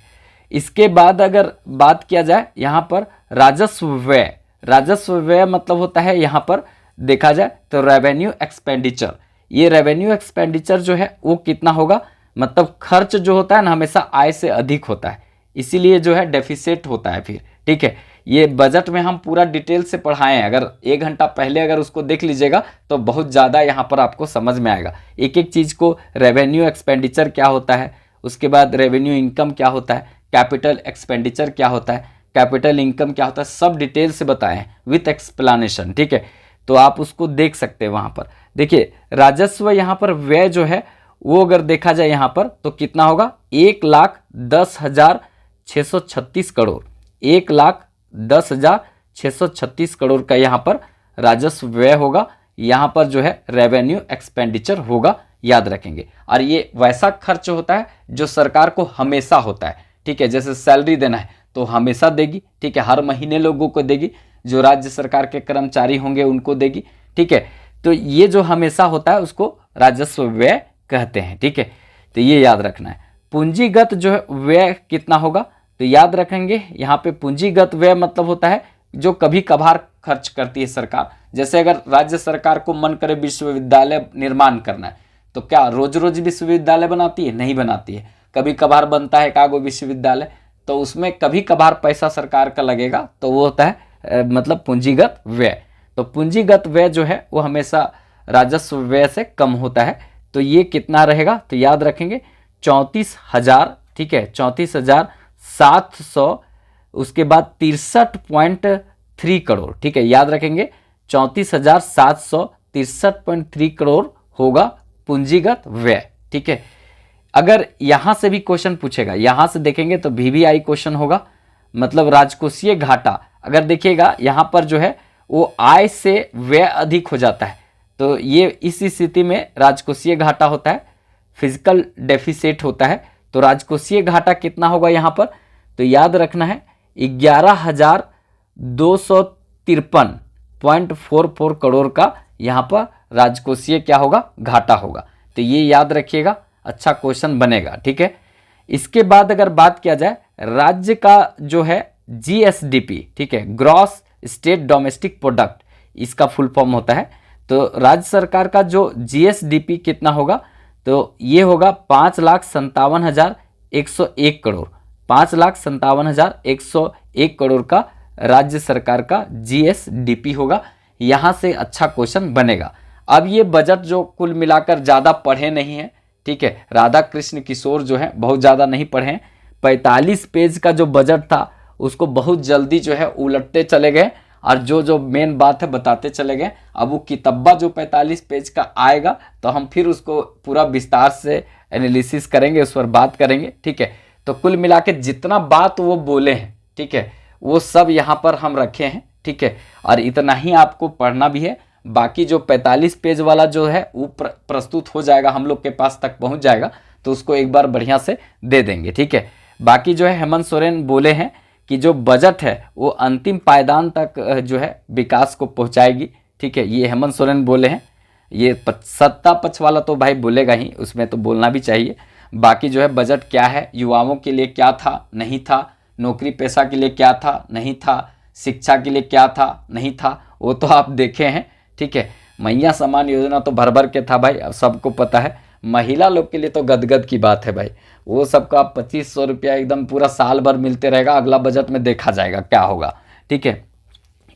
इसके बाद अगर बात किया जाए यहाँ पर राजस्व व्यय, राजस्व व्यय मतलब होता है यहाँ पर देखा जाए तो रेवेन्यू एक्सपेंडिचर, ये रेवेन्यू एक्सपेंडिचर जो है वो कितना होगा, मतलब खर्च जो होता है ना हमेशा आय से अधिक होता है, इसीलिए जो है डेफिसिट होता है फिर, ठीक है। ये बजट में हम पूरा डिटेल से पढ़ाए हैं, अगर 1 घंटा पहले अगर उसको देख लीजिएगा तो बहुत ज़्यादा यहाँ पर आपको समझ में आएगा एक एक चीज़ को, रेवेन्यू एक्सपेंडिचर क्या होता है, उसके बाद रेवेन्यू इनकम क्या होता है, कैपिटल एक्सपेंडिचर क्या होता है, कैपिटल इनकम क्या होता है, सब डिटेल से बताए हैं विथ एक्सप्लेनेशन, ठीक है, तो आप उसको देख सकते हैं वहाँ पर। देखिए राजस्व यहाँ पर व्यय जो है वो अगर देखा जाए यहाँ पर तो कितना होगा 1,10,636 करोड़, 1,10,636 करोड़ का यहाँ पर राजस्व व्यय होगा, यहाँ पर जो है रेवेन्यू एक्सपेंडिचर होगा, याद रखेंगे। और ये वैसा खर्च होता है जो सरकार को हमेशा होता है, ठीक है, जैसे सैलरी देना है तो हमेशा देगी, ठीक है, हर महीने लोगों को देगी, जो राज्य सरकार के कर्मचारी होंगे उनको देगी, ठीक है, तो ये जो हमेशा होता है उसको राजस्व व्यय कहते हैं, ठीक है, तो ये याद रखना है। पूंजीगत जो है व्यय कितना होगा तो याद रखेंगे यहाँ पे पूंजीगत व्यय मतलब होता है जो कभी कभार खर्च करती है सरकार। जैसे अगर राज्य सरकार को मन करे विश्वविद्यालय निर्माण करना है तो क्या रोज रोज विश्वविद्यालय बनाती है, नहीं बनाती है, कभी कभार बनता है एकागो विश्वविद्यालय, तो उसमें कभी कभार पैसा सरकार का लगेगा, तो वो होता है मतलब पूंजीगत व्यय। तो पूंजीगत व्यय जो है वो हमेशा राजस्व व्यय से कम होता है, तो ये कितना रहेगा तो याद रखेंगे 34,000, ठीक है, 34,700, उसके बाद 63.3 करोड़, ठीक है, याद रखेंगे 34,763.3 करोड़ होगा पूंजीगत व्यय, ठीक है। अगर यहाँ से भी क्वेश्चन पूछेगा, यहाँ से देखेंगे तो VVI क्वेश्चन होगा, मतलब राजकोषीय घाटा, अगर देखिएगा यहाँ पर जो है वो आय से व्यय अधिक हो जाता है। तो ये इस स्थिति में राजकोषीय घाटा होता है, फिजिकल डेफिसिट होता है। तो राजकोषीय घाटा कितना होगा यहाँ पर, तो याद रखना है 11,253.44 करोड़ का यहाँ पर राजकोषीय क्या होगा, घाटा होगा। तो ये याद रखिएगा, अच्छा क्वेश्चन बनेगा, ठीक है। इसके बाद अगर बात किया जाए राज्य का जो है जीएसडीपी, ठीक है, ग्रॉस स्टेट डोमेस्टिक प्रोडक्ट, इसका फुल फॉर्म होता है। तो राज्य सरकार का जो जीएसडीपी कितना होगा, तो ये होगा 5,57,101 करोड़, 5,57,101 करोड़ का राज्य सरकार का जीएसडीपी होगा। यहाँ से अच्छा क्वेश्चन बनेगा। अब ये बजट जो कुल मिलाकर ज़्यादा पढ़े नहीं है, ठीक है, राधा कृष्ण किशोर जो है बहुत ज़्यादा नहीं पढ़े, 45 पेज का जो बजट था उसको बहुत जल्दी जो है उलटते चले गए और जो जो मेन बात है बताते चले गए। अब वो किताबा जो 45 पेज का आएगा तो हम फिर उसको पूरा विस्तार से एनालिसिस करेंगे, उस पर बात करेंगे, ठीक है। तो कुल मिला के जितना बात वो बोले हैं, ठीक है, वो सब यहाँ पर हम रखे हैं, ठीक है, और इतना ही आपको पढ़ना भी है। बाकी जो 45 पेज वाला जो है वो प्रस्तुत हो जाएगा, हम लोग के पास तक पहुँच जाएगा, तो उसको एक बार बढ़िया से दे देंगे, ठीक है। बाकी जो है हेमंत सोरेन बोले हैं कि जो बजट है वो अंतिम पायदान तक जो है विकास को पहुंचाएगी, ठीक है, ये हेमंत सोरेन बोले हैं। ये सत्ता पक्ष वाला तो भाई बोलेगा ही, उसमें तो बोलना भी चाहिए। बाकी जो है बजट क्या है, युवाओं के लिए क्या था, नहीं था, नौकरी पेशा के लिए क्या था, नहीं था, शिक्षा के लिए क्या था, नहीं था, वो तो आप देखे हैं, ठीक है। मैया सम्मान योजना तो भर भर के था भाई, अब सबको पता है। महिला लोग के लिए तो गदगद की बात है भाई, वो सबका 2500 रुपया एकदम पूरा साल भर मिलते रहेगा। अगला बजट में देखा जाएगा क्या होगा, ठीक है।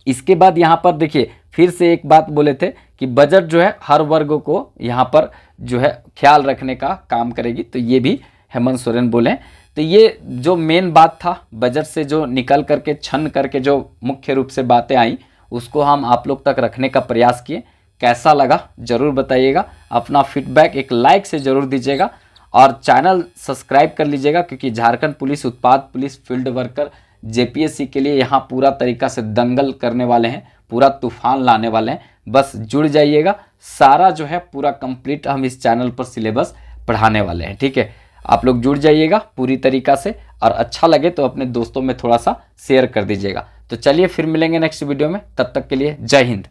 इसके बाद यहाँ पर देखिए फिर से एक बात बोले थे कि बजट जो है हर वर्ग को यहाँ पर जो है ख्याल रखने का काम करेगी, तो ये भी हेमंत सोरेन बोले। तो ये जो मेन बात था बजट से जो निकल करके छन करके जो मुख्य रूप से बातें आई, उसको हम आप लोग तक रखने का प्रयास किए। कैसा लगा ज़रूर बताइएगा, अपना फीडबैक एक लाइक से ज़रूर दीजिएगा और चैनल सब्सक्राइब कर लीजिएगा, क्योंकि झारखंड पुलिस, उत्पाद पुलिस, फील्ड वर्कर, जेपीएससी के लिए यहाँ पूरा तरीका से दंगल करने वाले हैं, पूरा तूफान लाने वाले हैं। बस जुड़ जाइएगा, सारा जो है पूरा कंप्लीट हम इस चैनल पर सिलेबस पढ़ाने वाले हैं, ठीक है। आप लोग जुड़ जाइएगा पूरी तरीका से, और अच्छा लगे तो अपने दोस्तों में थोड़ा सा शेयर कर दीजिएगा। तो चलिए फिर मिलेंगे नेक्स्ट वीडियो में, तब तक के लिए जय हिंद।